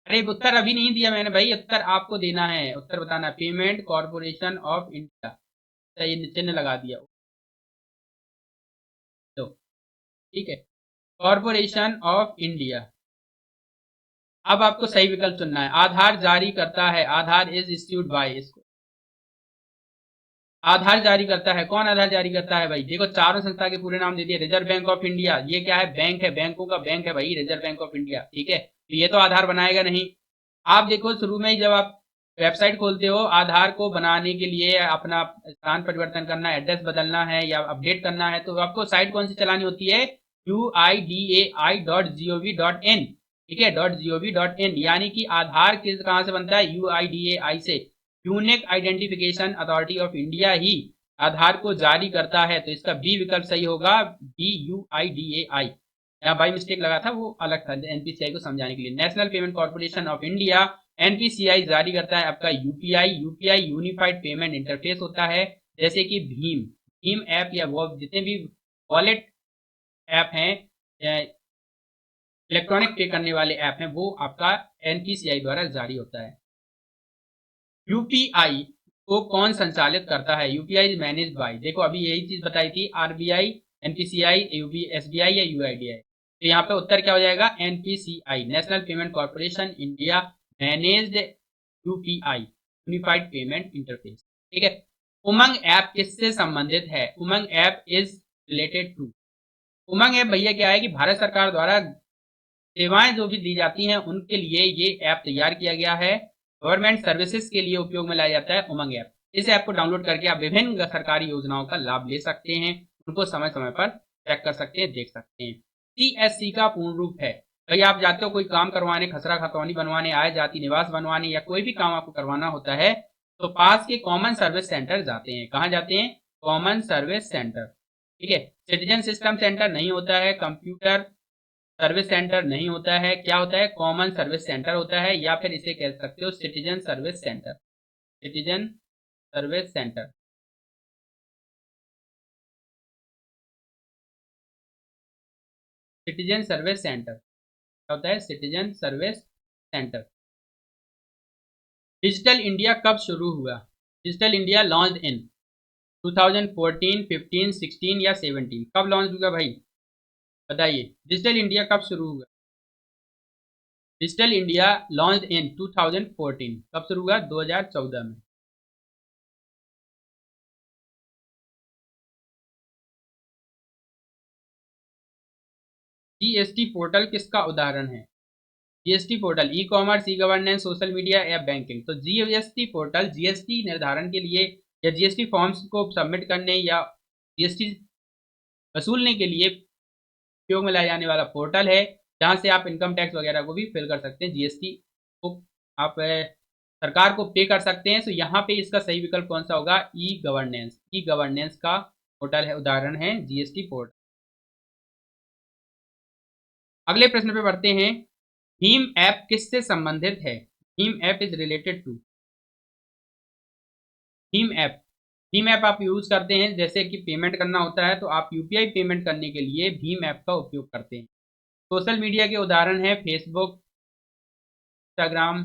अरे उत्तर अभी नहीं दिया मैंने भाई, उत्तर आपको देना है, उत्तर बताना। पेमेंट कॉरपोरेशन ऑफ इंडिया, सही चिन्ह लगा दिया। तो ठीक है, कॉरपोरेशन ऑफ इंडिया। अब आपको सही विकल्प चुनना है। आधार जारी करता है, आधार इज इश्यूड बाय। इसको आधार जारी करता है, कौन आधार जारी करता है भाई? देखो चारों संस्था के पूरे नाम दे दिए। रिजर्व बैंक ऑफ इंडिया, ये क्या है? बैंक है, बैंकों का बैंक है भाई, रिजर्व बैंक ऑफ इंडिया। ठीक है, तो ये तो आधार बनाएगा नहीं। आप देखो शुरू में ही जब आप वेबसाइट खोलते हो, आधार को बनाने के लिए अपना स्थान परिवर्तन करना है, एड्रेस बदलना है या अपडेट करना है, तो आपको साइट कौन सी चलानी होती है? UIDAI.gov.in। ठीक है, .gov.in, यानी कि आधार किस कहां से बनता है? UIDAI से। Unique identification authority of India ही आधार को जारी करता है, तो इसका बी विकल्प सही होगा, BUIDAI। यहाँ बाई मिस्टेक लगा था, वो अलग था एनपीसीआई को समझाने के लिए। National payment corporation of India, NPCI जारी करता है आपका UPI. UPI unified payment interface होता है, जैसे कि भीम, भीम ऐप या वो जितने भी वॉलेट ऐप हैं, इलेक्ट्रॉनिक पे करने वाले ऐप हैं, वो आपका एनपीसीआई द्वारा जारी होता है। यूपीआई को कौन संचालित करता है? UPI manage by. देखो अभी यही चीज बताई थी, आरबीआई, एनपीसीआई, एसबीआई या यूआईडीआई। तो यहाँ पे उत्तर क्या हो जाएगा? NPCI, national payment corporation India managed UPI, unified payment interface. ठीक है। उमंग ऐप किससे संबंधित है? Umang app is related to. Umang app भैया क्या है कि भारत सरकार द्वारा सेवाएं जो भी दी जाती हैं उनके लिए ये ऐप तैयार किया गया है। गवर्नमेंट सर्विसेज के लिए उपयोग में लाया जाता है उमंग ऐप। इस ऐप को डाउनलोड करके आप विभिन्न सरकारी योजनाओं का लाभ ले सकते हैं, उनको समय समय पर चेक कर सकते हैं, देख सकते हैं। CSC का पूर्ण रूप है। भाई आप जाते हो कोई काम करवाने, खसरा खतौनी बनवाने, आय जाति निवास बनवाने, या कोई भी काम आपको करवाना होता है, तो पास के कॉमन सर्विस सेंटर जाते हैं। कहाँ जाते हैं? Common service centre. ठीक है, सिटीजन सिस्टम सेंटर नहीं होता है, कंप्यूटर सर्विस सेंटर नहीं होता है, क्या होता है? कॉमन सर्विस सेंटर होता है, या फिर इसे कह सकते हो citizen service centre. Citizen service centre. Citizen service centre क्या होता है? Citizen service centre. Digital India कब शुरू हुआ? डिजिटल इंडिया लॉन्च इन 2014, 15, 16 या 17? कब लॉन्च हुआ भाई बताइए? डिजिटल इंडिया कब शुरू हुआ? डिजिटल इंडिया लॉन्च इन 2014, कब शुरू हुआ? 2014 में। जीएसटी पोर्टल किसका उदाहरण है? GST portal e commerce, e governance, social media या बैंकिंग? तो जीएसटी पोर्टल जीएसटी निर्धारण के लिए या जीएसटी फॉर्म्स को सबमिट करने या जीएसटी वसूलने के लिए उपयोग में लाया जाने वाला पोर्टल है, जहां से आप इनकम टैक्स वगैरह को भी फिल कर सकते हैं, जीएसटी को आप सरकार को पे कर सकते हैं। तो यहाँ पे इसका सही विकल्प कौन सा होगा? E governance. ई गवर्नेंस का पोर्टल है, उदाहरण है जीएसटी पोर्टल। अगले प्रश्न पे बढ़ते हैं। भीम ऐप किससे संबंधित है? भीम ऐप इज रिलेटेड टू। भीम ऐप, भीम ऐप आप यूज करते हैं, जैसे कि पेमेंट करना होता है तो आप यूपीआई पेमेंट करने के लिए भीम ऐप का उपयोग करते हैं। सोशल मीडिया के उदाहरण है फेसबुक, इंस्टाग्राम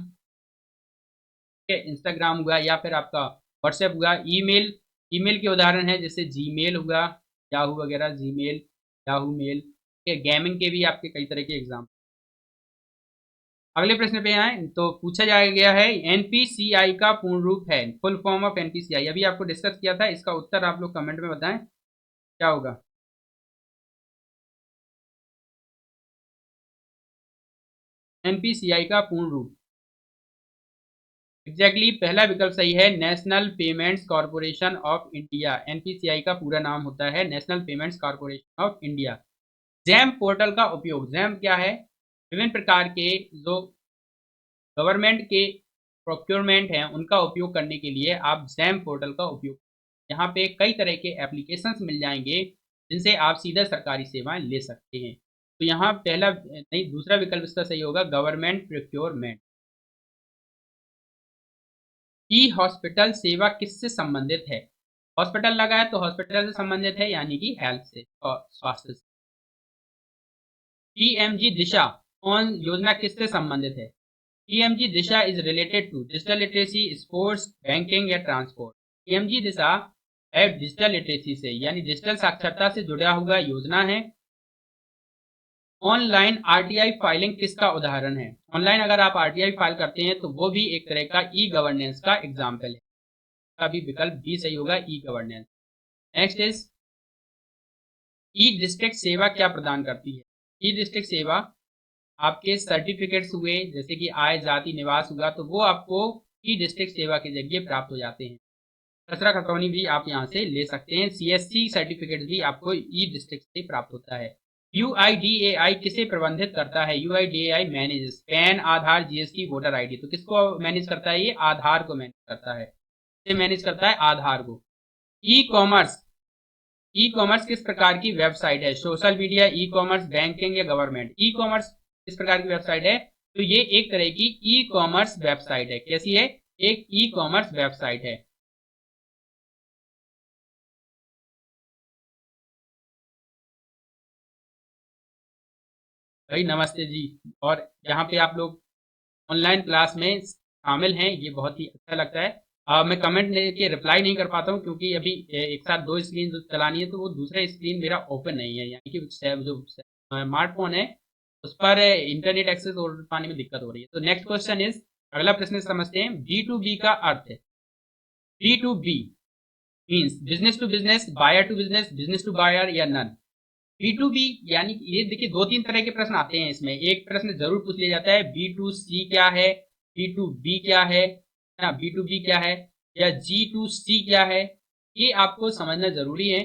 के इंस्टाग्राम हुआ, या फिर आपका व्हाट्सएप हुआ। ईमेल, ईमेल के उदाहरण है जैसे जीमेल हुआ, याहू वगैरह, जीमेल, याहू मेल। गेमिंग के भी आपके कई तरह के एग्जाम। अगले प्रश्न पे आए तो पूछा जाया गया है एनपीसीआई का पूर्ण रूप है, फुल फॉर्म ऑफ एनपीसीआई। अभी आपको डिस्कस किया था, इसका उत्तर आप लोग कमेंट में बताएं क्या होगा। एनपीसीआई का पूर्ण रूप एग्जैक्टली पहला विकल्प सही है, national payments corporation of India. NPCI का पूरा नाम होता है national payments corporation of India. GeM portal का उपयोग, जैम क्या है, विभिन्न प्रकार के जो गवर्नमेंट के प्रोक्योरमेंट हैं उनका उपयोग करने के लिए आप जैम पोर्टल का उपयोग, यहाँ पे कई तरह के एप्लीकेशंस मिल जाएंगे जिनसे आप सीधा सरकारी सेवाएं ले सकते हैं। तो यहाँ पहला नहीं, दूसरा विकल्प इसका सही होगा, गवर्नमेंट प्रोक्योरमेंट। ई हॉस्पिटल सेवा किससे संबंधित है, हॉस्पिटल लगा है तो हॉस्पिटल से संबंधित है, यानी कि हेल्थ से और स्वास्थ्य से। पीएमजी दिशा कौन योजना किससे संबंधित है, PMG Disha is related to digital literacy, sports, banking या ट्रांसपोर्ट। पीएमजी दिशा है डिजिटल लिटरेसी से, यानी डिजिटल साक्षरता से जुड़ा हुआ योजना है। ऑनलाइन आरटीआई फाइलिंग किसका उदाहरण है, ऑनलाइन अगर आप आरटीआई फाइल करते हैं तो वो भी एक तरह का ई गवर्नेंस का एग्जाम्पल है, का भी विकल्प बी सही होगा, e governance. Next is E district सेवा क्या प्रदान करती है, ई डिस्ट्रिक्ट सेवा आपके सर्टिफिकेट्स हुए जैसे कि आय जाति निवास हुआ तो वो आपको ई डिस्ट्रिक्ट सेवा के जरिए प्राप्त हो जाते हैं। कचरा खतौनी भी आप यहाँ से ले सकते हैं, सीएससी सर्टिफिकेट भी आपको ई डिस्ट्रिक्ट से प्राप्त होता है। यूआईडीएआई किसे प्रबंधित करता है, यूआईडीएआई मैनेज पैन, आधार, जीएसटी, वोटर आईडी। तो किसको मैनेज करता है, ये आधार को मैनेज करता है, मैनेज करता है आधार को। ई कॉमर्स, ई कॉमर्स किस प्रकार की वेबसाइट है, social media, e commerce, banking या गवर्नमेंट। ई कॉमर्स किस प्रकार की वेबसाइट है, तो ये एक तरह की ई कॉमर्स वेबसाइट है। कैसी है, एक ई कॉमर्स वेबसाइट है। भाई नमस्ते जी। और यहाँ पे आप लोग ऑनलाइन क्लास में शामिल हैं, ये बहुत ही अच्छा लगता है। मैं कमेंट के रिप्लाई नहीं कर पाता हूँ क्योंकि अभी एक साथ दो स्क्रीन जो चलानी है तो वो दूसरा स्क्रीन मेरा ओपन नहीं है, यानी कि जो स्मार्टफोन है उस पर इंटरनेट एक्सेस हो पाने में दिक्कत हो रही है। तो नेक्स्ट क्वेश्चन इज, अगला प्रश्न समझते हैं, बी टू बी का अर्थ है, B to B means business to business, buyer to business, business to buyer या नन। बी टू बी यानी कि ये देखिए दो तीन तरह के प्रश्न आते हैं इसमें, एक प्रश्न जरूर पूछ लिया जाता है बी टू सी क्या है, बी टू बी क्या है ना, बी टू बी क्या है या जी टू सी क्या है, ये आपको समझना जरूरी है।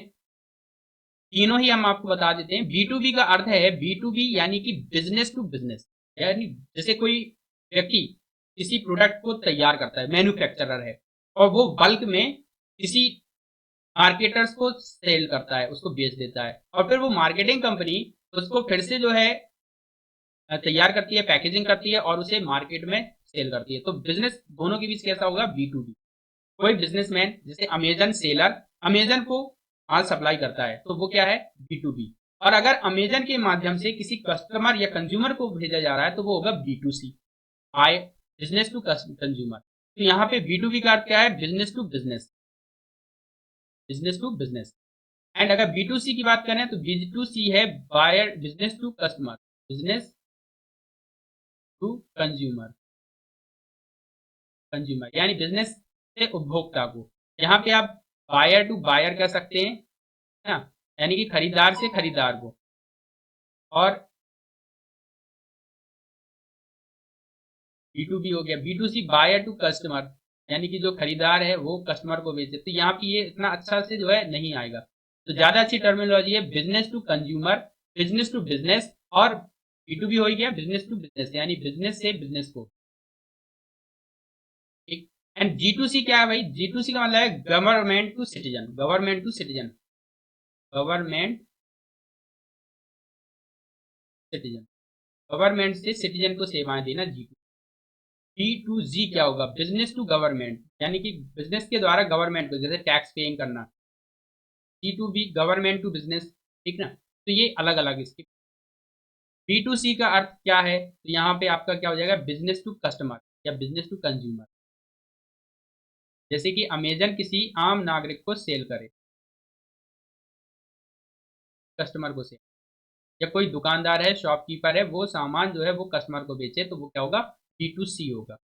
तीनों ही हम आपको बता देते हैं। बी टू बी का अर्थ है, बी टू बी यानी कि बिजनेस टू बिजनेस, यानी जैसे कोई व्यक्ति किसी प्रोडक्ट को तैयार करता है, मैन्युफैक्चरर है, और वो बल्क में किसी मार्केटर्स को सेल करता है, उसको बेच देता है, और फिर वो मार्केटिंग कंपनी उसको फिर से जो है तैयार करती है, पैकेजिंग करती है और उसे मार्केट में सेल करती है। तो बिजनेस दोनों के बीच कैसा होगा, बी टू बी। कोई बिजनेसमैन जैसे अमेजन सेलर अमेजन को माल सप्लाई करता है तो वो क्या है, बी टू बी। और अगर अमेजन के माध्यम से किसी कस्टमर या कंज्यूमर को भेजा जा रहा है तो वो होगा B to C, by business to consumer. तो यहाँ पे बी टू बी का अर्थ क्या है, business to business, business to business. And अगर बी टू सी की बात करें तो बी टू सी है buyer, business to customer, business to consumer, consumer यानी बिजनेस से उपभोक्ता को। यहाँ पे आप बायर टू बायर कह सकते हैं, है ना, यानी कि खरीदार से खरीदार को। और बी टू बी हो गया, B to C buyer to customer, यानी कि जो खरीदार है वो कस्टमर को बेचे। तो यहाँ पे ये इतना अच्छा से जो है नहीं आएगा, तो ज्यादा अच्छी टर्मिनोलॉजी है business to consumer, business to business. और बी टू बी हो गया बिजनेस टू बिजनेस, यानी बिजनेस से बिजनेस को। ठीक। एंड जी टू सी क्या है भाई, जी टू सी का मतलब है government to citizen, government to citizen, government citizen, government से सिटीजन को सेवाएं देना, G to. B to G क्या होगा, बिजनेस टू गवर्नमेंट, यानी कि बिजनेस के द्वारा गवर्नमेंट को जैसे टैक्स पेइंग करना। G to B government to business, ठीक ना। तो ये अलग अलग इसकी। बी टू सी का अर्थ क्या है, तो यहाँ पे आपका क्या हो जाएगा, बिजनेस टू कस्टमर या बिजनेस टू कंज्यूमर, जैसे कि अमेजन किसी आम नागरिक को सेल करे, कस्टमर को सेल। या कोई दुकानदार है, शॉपकीपर है, वो सामान जो है वो कस्टमर को बेचे तो वो क्या होगा, B2C होगा।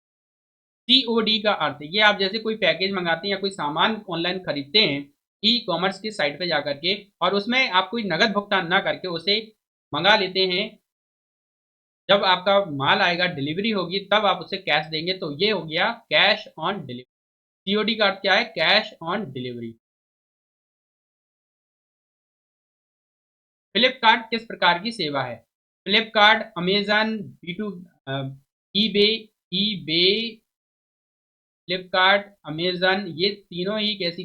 COD का अर्थ ये आप जैसे कोई पैकेज मंगाते हैं या कोई सामान ऑनलाइन खरीदते हैं ई कॉमर्स की साइट पे जाकर के, और उसमें आप कोई नगद भुगतान ना करके उसे मंगा लेते हैं, जब आपका माल आएगा डिलीवरी होगी तब आप उसे कैश देंगे, तो ये हो गया कैश ऑन डिलीवरी। COD का अर्थ क्या है, कैश ऑन डिलीवरी। फ्लिपकार्ट किस प्रकार की सेवा है? Flipkart, Amazon, B2, eBay, eBay, Flipkart, Amazon, ये तीनों ही कैसी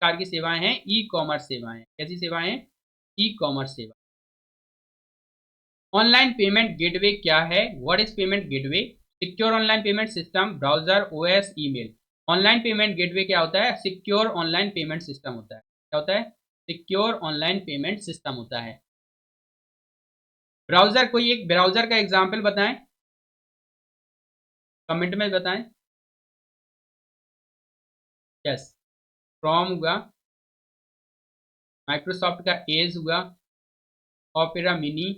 प्रकार की सेवाएं हैं? ई कॉमर्स सेवाएं। कैसी सेवाएं हैं? ई कॉमर्स सेवा। ऑनलाइन पेमेंट गेटवे क्या है? What is payment gateway? Secure online payment system, browser, OS, email. Online payment gateway क्या होता है? सिक्योर ऑनलाइन पेमेंट सिस्टम होता है। क्या होता है? सिक्योर ऑनलाइन पेमेंट सिस्टम होता है। ब्राउजर, कोई एक ब्राउजर का एग्जाम्पल बताएं, कमेंट में बताएं। यस, क्रोम हुआ, माइक्रोसॉफ्ट का एज हुआ, ओपेरा मिनी,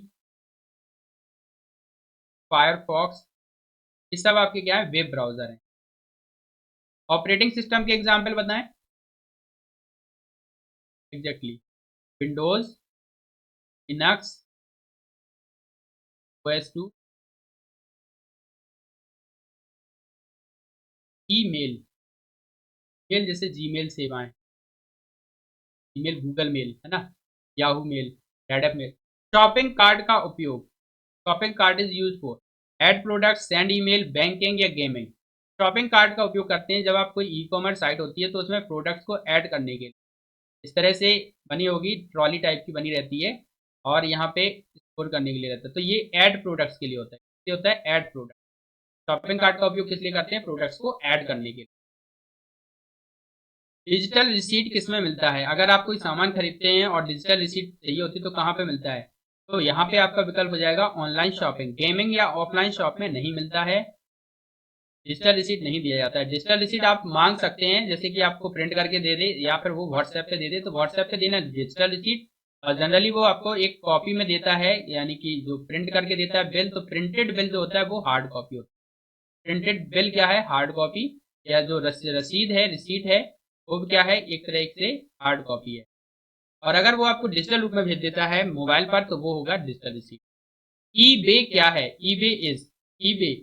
फायरफॉक्स, ये सब आपके क्या है? वेब ब्राउजर हैं। ऑपरेटिंग सिस्टम के एग्जाम्पल बताएं। Exactly, Windows, Linux, OS2, email, mail जैसे जीमेल सेवाएं, ईमेल गूगल मेल है ना, Yahoo mail, Rediff mail. Shopping cart का उपयोग, shopping cart is use for add product, send email, banking या गेमिंग। शॉपिंग कार्ट का उपयोग करते हैं जब आप कोई ई कॉमर्स साइट होती है तो उसमें प्रोडक्ट्स को ऐड करने के लिए, इस तरह से बनी होगी, ट्रॉली टाइप की बनी रहती है और यहाँ पे स्टोर करने के लिए रहता है, तो ये ऐड प्रोडक्ट्स के लिए होता है। ये होता है ऐड प्रोडक्ट। शॉपिंग कार्ट का उपयोग किस लिए करते हैं? प्रोडक्ट्स को ऐड करने के लिए। डिजिटल रिसीट किसमें मिलता है? अगर आप कोई सामान खरीदते हैं और डिजिटल रिसीट चाहिए होती है तो कहाँ पे मिलता है? तो यहाँ पे आपका विकल्प हो जाएगा ऑनलाइन शॉपिंग। गेमिंग या ऑफलाइन शॉप में नहीं मिलता है, डिजिटल रिसीट नहीं दिया जाता है। डिजिटल रिसीट आप मांग सकते हैं, जैसे कि आपको प्रिंट करके दे दे या फिर वो व्हाट्सएप पे दे दे, तो व्हाट्सएप पे देना डिजिटल रिसीट, और जनरली वो आपको एक कॉपी में देता है, यानी कि जो प्रिंट करके देता है बिल, तो प्रिंटेड बिल जो होता है वो हार्ड कॉपी होता है। प्रिंटेड बिल क्या है? Hard copy. या जो रसीद है, रिसीट है, वो क्या है? एक तरह से हार्ड कॉपी है। और अगर वो आपको डिजिटल रूप में भेज देता है मोबाइल पर तो वो होगा डिजिटल रिसीट। ई बे क्या है? EBay is, eBay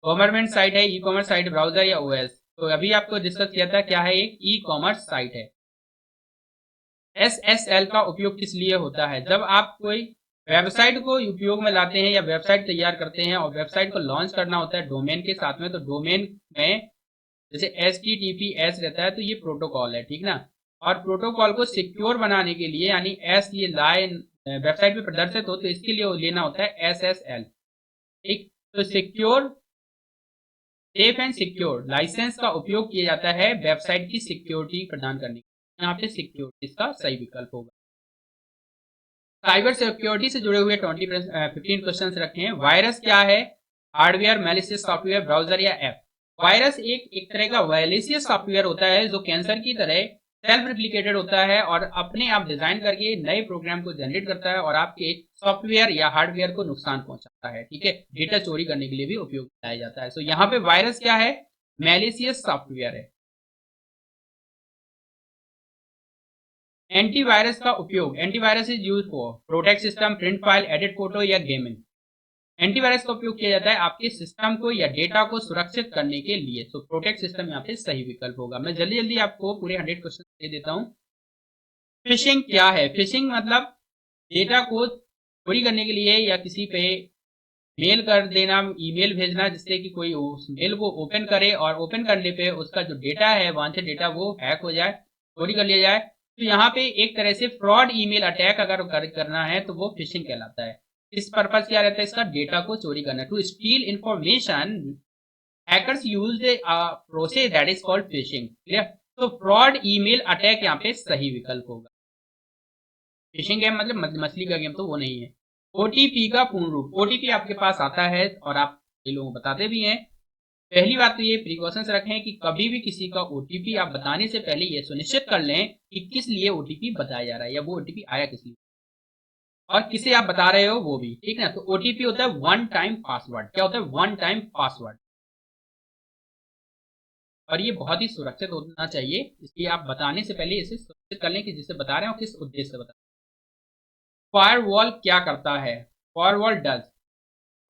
government site है, ई कॉमर्स साइट, ब्राउजर या ओएस? तो अभी आपको डिस्कस किया था, क्या है? एक ई कॉमर्स साइट है। SSL का उपयोग किस लिए होता है? जब आप कोई वेबसाइट को उपयोग में लाते हैं या वेबसाइट तैयार करते हैं और वेबसाइट को लॉन्च करना होता है डोमेन के साथ में, तो डोमेन में जैसे HTTPS रहता है तो ये प्रोटोकॉल है, ठीक ना। और प्रोटोकॉल को सिक्योर बनाने के लिए, यानी एस ये लाइन वेबसाइट पे प्रदर्शित हो तो इसके लिए लेना होता है SSL, ठीक। तो secure, safe and secure license का उपयोग किया जाता है वेबसाइट की सिक्योरिटी प्रदान करने के लिए। यहाँ पे सिक्योरिटी इसका सही विकल्प होगा। साइबर सिक्योरिटी से जुड़े हुए 15 क्वेश्चन रखे हैं। वायरस क्या है? हार्डवेयर, मैलिशियस सॉफ्टवेयर, ब्राउजर या ऐप? वायरस एक तरह का वैलेसियस सॉफ्टवेयर होता है जो कैंसर की तरह सेल्फ रिप्लिकेटेड होता है और अपने आप डिजाइन करके नए प्रोग्राम को जनरेट करता है और आपके सॉफ्टवेयर या हार्डवेयर को नुकसान पहुंचाता है, ठीक है। डेटा चोरी करने के लिए भी उपयोग किया जाता है। तो यहाँ पे वायरस क्या है? मैलिशियस सॉफ्टवेयर है। एंटीवायरस का उपयोग, antivirus is use for protect system, print file, edit photo या गेमिंग। एंटीवायरस का उपयोग किया जाता है आपके सिस्टम को या डेटा को सुरक्षित करने के लिए। तो प्रोटेक्ट सिस्टम यहाँ पे सही विकल्प होगा। मैं जल्दी जल्दी आपको पूरे 100 क्वेश्चन दे देता हूँ। फिशिंग क्या है? फिशिंग मतलब डेटा को चोरी करने के लिए या किसी पे मेल कर देना, ईमेल भेजना, जिससे कि कोई उस मेल को ओपन करे और ओपन करने पे उसका जो डेटा है, वांछित डेटा, वो हैक हो जाए, चोरी कर लिया जाए। तो यहाँ पे एक तरह से फ्रॉड ईमेल अटैक अगर करना है तो वो फिशिंग कहलाता है। इस पर्पज क्या रहता है इसका? डेटा को चोरी करना। To steal information hackers use process that is called phishing. Clear? तो फ्रॉड ईमेल अटैक यहाँ पे सही विकल्प होगा। फिशिंग गेम मतलब मछली का गेम तो वो नहीं है। ओटीपी का पूर्ण रूप, ओटीपी आपके पास आता है और आप कई लोगों को बताते भी हैं। पहली बात तो ये प्रिकॉशंस रखें कि कभी भी किसी का ओटीपी आप बताने से पहले ये सुनिश्चित कर लें कि किस लिए ओटीपी बताया जा रहा है या वो ओटीपी आया किस लिए। और किसे आप बता रहे हो वो भी, ठीक है। तो ओटीपी होता है वन टाइम पासवर्ड। क्या होता है? One time password. और ये बहुत ही सुरक्षित होना चाहिए, इसलिए आप बताने से पहले इसे सुरक्षित कर लें कि जिसे बता रहे हो किस उद्देश्य से बता रहे हैं। फायरवॉल क्या करता है? Firewall does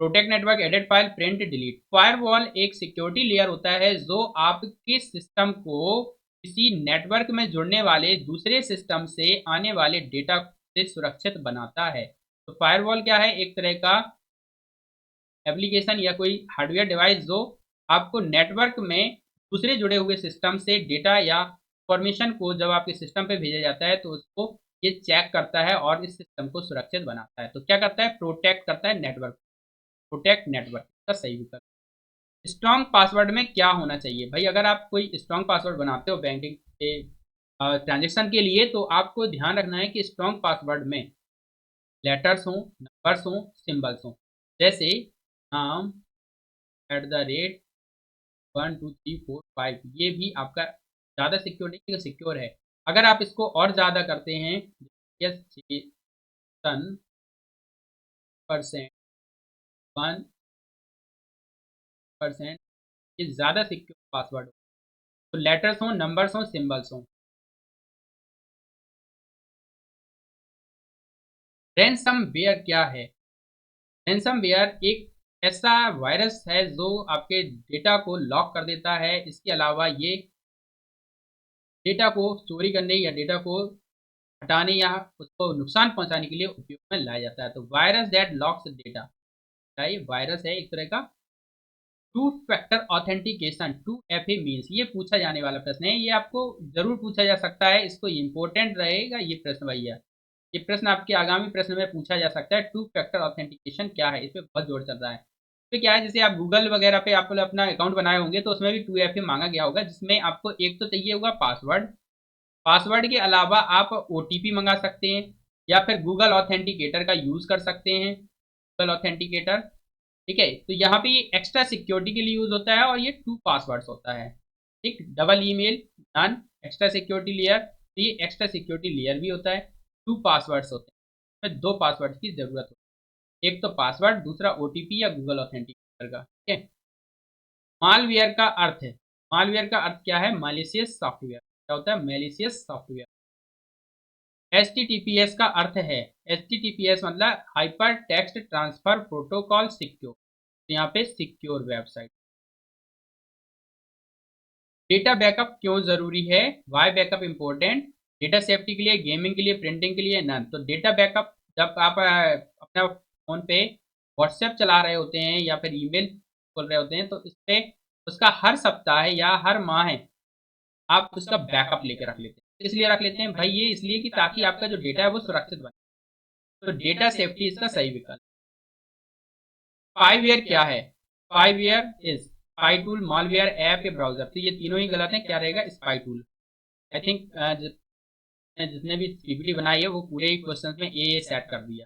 protect network, edit file, print, delete. Firewall एक सिक्योरिटी लेयर होता है जो आपके सिस्टम को किसी नेटवर्क में जुड़ने वाले दूसरे सिस्टम से आने वाले डेटा से सुरक्षित बनाता है। तो फायरवॉल क्या है? एक तरह का एप्लीकेशन या कोई हार्डवेयर डिवाइस जो आपको नेटवर्क में दूसरे जुड़े हुए सिस्टम से डेटा या इंफॉर्मेशन को जब आपके सिस्टम पे भेजा जाता है तो उसको ये चेक करता है और इस सिस्टम को सुरक्षित बनाता है। तो क्या करता है? प्रोटेक्ट करता है नेटवर्क। प्रोटेक्ट नेटवर्क का सही विकल्प। स्ट्रॉन्ग पासवर्ड में क्या होना चाहिए? भाई अगर आप कोई स्ट्रॉन्ग पासवर्ड बनाते हो बैंकिंग के ट्रांजेक्शन के लिए तो आपको ध्यान रखना है कि स्ट्रॉन्ग पासवर्ड में लेटर्स हों, नंबर्स हों, सिंबल्स हों। जैसे नाम @ 1 2 3 4 5, ये भी आपका ज़्यादा सिक्योर नहीं, सिक्योर है। अगर आप इसको और ज़्यादा करते हैं, यस 10% 1%, ये ज़्यादा सिक्योर पासवर्ड हो। तो लेटर्स हों, नंबर्स हों, सिंबल्स हों। रैनसमवेयर क्या है? रैनसमवेयर एक ऐसा वायरस है जो आपके डेटा को लॉक कर देता है। इसके अलावा ये डेटा को चोरी करने या डेटा को हटाने या उसको नुकसान पहुंचाने के लिए उपयोग में लाया जाता है। तो वायरस दैट लॉक्स डेटा, ये वायरस है एक तरह का। Two factor authentication, 2FA means, ये पूछा जाने वाला प्रश्न है, ये आपको जरूर पूछा जा सकता है, इसको इम्पोर्टेंट रहेगा ये प्रश्न भैया। ये प्रश्न आपके आगामी प्रश्न में पूछा जा सकता है। टू फैक्टर ऑथेंटिकेशन क्या है? इस पे बहुत जोर चल रहा है। तो क्या है, जैसे आप गूगल वगैरह पे आप अपना अकाउंट बनाए होंगे तो उसमें भी 2FA मांगा गया होगा, जिसमें आपको एक तो चाहिए होगा पासवर्ड। पासवर्ड के अलावा आप ओटीपी मंगा सकते हैं या फिर गूगल ऑथेंटिकेटर का यूज कर सकते हैं। गूगल ऑथेंटिकेटर, ठीक है। तो यहाँ पे ये एक्स्ट्रा सिक्योरिटी के लिए यूज होता है और ये 2 पासवर्ड्स होता है, ठीक। Double email none, extra security layer, तो ये एक्स्ट्रा सिक्योरिटी लेयर भी होता है। 2 पासवर्ड्स होते हैं, इसमें 2 पासवर्ड की जरूरत होती है, एक तो पासवर्ड, दूसरा ओटीपी या गूगल ऑथेंटिकेटर का, ठीक है। मालवेयर का अर्थ है, मालवेयर का अर्थ क्या है? Malicious software. क्या होता है? Malicious software. HTTPS का अर्थ है, HTTPS मतलब hyper text transfer protocol secure. तो यहाँ पे सिक्योर वेबसाइट। डेटा बैकअप क्यों जरूरी है? Why backup important? Data safety के लिए, गेमिंग के लिए, प्रिंटिंग के लिए, नन। तो डेटा बैकअप जब आप अपना फोन पे व्हाट्सएप चला रहे होते हैं या फिर ईमेल खोल रहे होते हैं तो इस पे उसका हर सप्ताह या हर माह आप उसका बैकअप लेके रख लेते हैं। इसलिए रख लेते हैं भाई, ये इसलिए कि ताकि आपका जो डेटा है वो सुरक्षित बने। तो डेटा सेफ्टी इसका सही विकल्प। 5 ईयर क्या है? 5 year is spy tool, malware, app या ब्राउजर। तो ये तीनों ही गलत है। क्या रहेगा? Spy tool. आई थिंक जितने भी पीपीटी बनाई है वो पूरे ही क्वेश्चन में ए सेट कर दिया।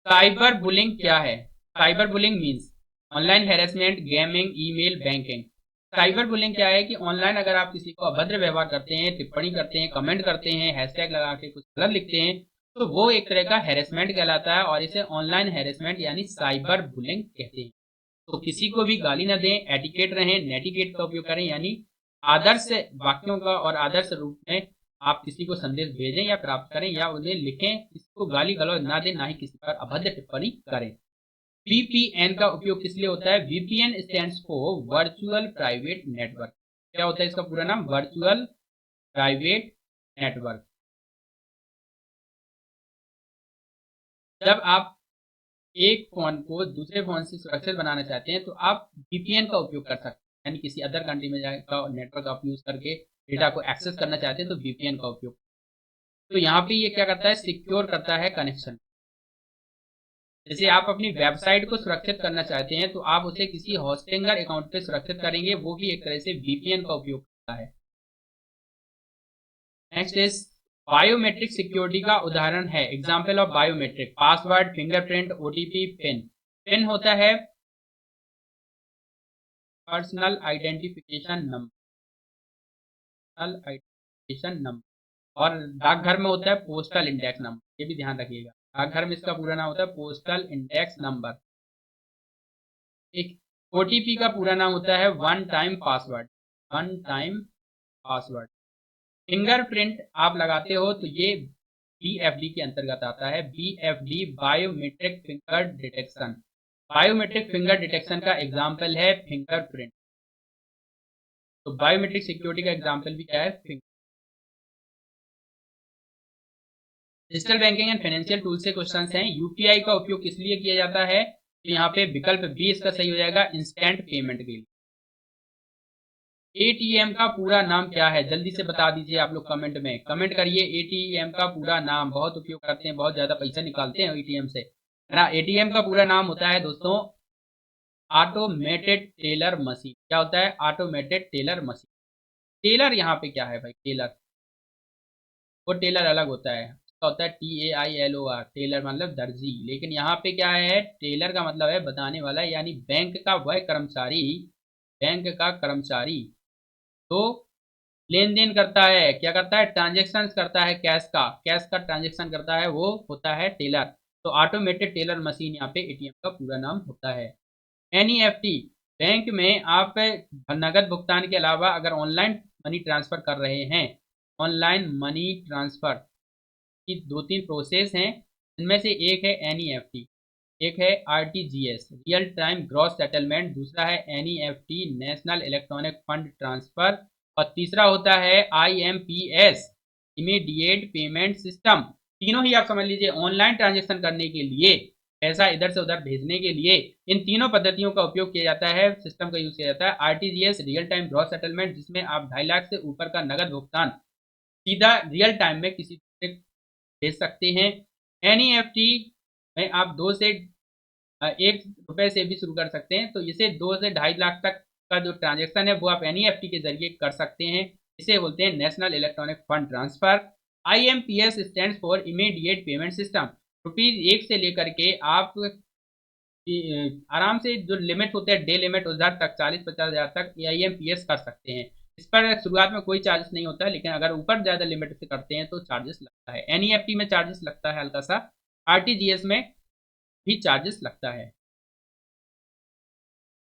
साइबर बुलिंग क्या है? Cyber bullying means online harassment, gaming, email, banking. Cyber bullying क्या है कि ऑनलाइन अगर आप किसी को अभद्र व्यवहार करते हैं, टिप्पणी करते हैं, कमेंट करते हैं, हैशटैग लगा के कुछ गलत लिखते हैं तो वो एक तरह का हेरेसमेंट कहलाता है और इसे ऑनलाइन हेरेसमेंट यानी साइबर बुलिंग कहते हैं। तो किसी को भी गाली न दें, एटिकेट रहें, नेटिकेट का उपयोग करें, यानी आदर्श वाक्यों का और आदर्श रूप में आप किसी को संदेश भेजें या प्राप्त करें या उन्हें लिखें, किसी को गाली गलौज ना दें, ना ही किसी पर अभद्र टिप्पणी करें। VPN का उपयोग किस लिए होता है? VPN stands for virtual private network. क्या होता है इसका पूरा नाम? Virtual private network. जब आप एक फोन को दूसरे फोन से सुरक्षित बनाना चाहते हैं तो आप VPN का उपयोग कर सकते हैं, यानी किसी अदर कंट्री में जाकर नेटवर्क आप यूज करके डेटा को एक्सेस करना चाहते हैं तो VPN का उपयोग। तो यहाँ पे ये क्या करता है? सिक्योर करता है कनेक्शन। जैसे आप अपनी वेबसाइट को सुरक्षित करना चाहते हैं तो आप उसे किसी होस्टिंगर अकाउंट पे सुरक्षित करेंगे, वो भी एक तरह से VPN का उपयोग करता है। नेक्स्ट इज बायोमेट्रिक सिक्योरिटी का उदाहरण है। Example of biometric: password, fingerprint, OTP, pin. Pin होता है personal identification number, personal identification number. और डाकघर में होता है पोस्टल इंडेक्स नंबर। ये भी ध्यान रखिएगा। डाकघर में इसका पूरा नाम होता है पोस्टल इंडेक्स नंबर। एक ओटीपी का पूरा नाम होता है one time password. One time password. Fingerprint आप लगाते हो तो ये बीएफडी के अंतर्गत आता है। BFD biometric finger detection. Biometric finger detection का एग्जाम्पल है फिंगरप्रिंट। तो बायोमेट्रिक सिक्योरिटी का एग्जाम्पल भी क्या है? Finger. Digital banking and financial tool से क्वेश्चन हैं। यूपीआई का उपयोग किस लिए किया जाता है? तो यहाँ पे विकल्प बी इसका सही हो जाएगा, इंस्टेंट पेमेंट के लिए। एटीएम का पूरा नाम क्या है? जल्दी से बता दीजिए आप लोग कमेंट में, कमेंट करिए एटीएम का पूरा नाम। बहुत उपयोग करते हैं, बहुत ज्यादा पैसा निकालते हैं एटीएम से, है ना। एटीएम का पूरा नाम होता है दोस्तों ऑटोमेटेड टेलर मशीन। क्या होता है? Automated teller machine. टेलर यहाँ पे क्या है भाई? टेलर, वो टेलर अलग होता है, उसका होता है TAILOR, टेलर मतलब दर्जी। लेकिन यहाँ पे क्या है? टेलर का मतलब है बताने वाला, यानी बैंक का वह कर्मचारी, बैंक का कर्मचारी तो लेन देन करता है। क्या करता है? ट्रांजेक्शन करता है, कैश का ट्रांजेक्शन करता है, वो होता है टेलर। तो ऑटोमेटेड टेलर मशीन यहाँ पे एटीएम का पूरा नाम होता है। एनईएफटी, बैंक में आप नगद भुगतान के अलावा अगर ऑनलाइन मनी ट्रांसफर कर रहे हैं, ऑनलाइन मनी ट्रांसफर की दो तीन प्रोसेस हैं, इनमें से एक है एनईएफटी, एक है RTGS real time gross settlement, दूसरा है NEFT national electronic fund transfer, और तीसरा होता है आईएमपीएस इमीडिएट पेमेंट सिस्टम। तीनों ही आप समझ लीजिए ऑनलाइन ट्रांजेक्शन करने के लिए, पैसा इधर से उधर भेजने के लिए इन तीनों पद्धतियों का उपयोग किया जाता है, सिस्टम का यूज किया जाता है। RTGS real time gross settlement, जिसमें आप 2.5 लाख से ऊपर का नगद भुगतान सीधा रियल टाइम में किसी से भेज सकते हैं। एनईएफटी में आप 2 से 1 रुपए से भी शुरू कर सकते हैं, तो इसे 2 से 2.5 लाख तक का जो ट्रांजेक्शन है वो आप एनईएफटी के जरिए कर सकते हैं। इसे बोलते हैं national electronic fund transfer. IMPS stand for immediate payment system. ₹1 से लेकर के आप आराम से जो लिमिट होते हैं डे लिमिट उधर तक 40-50 हज़ार तक आईएमपीएस कर सकते हैं। इस पर शुरुआत में कोई चार्जेस नहीं होता है, लेकिन अगर ऊपर ज्यादा लिमिट से करते हैं तो चार्जेस लगता है। एनईएफटी में चार्जेस लगता है हल्का सा, आरटीजीएस में भी चार्जेस लगता है।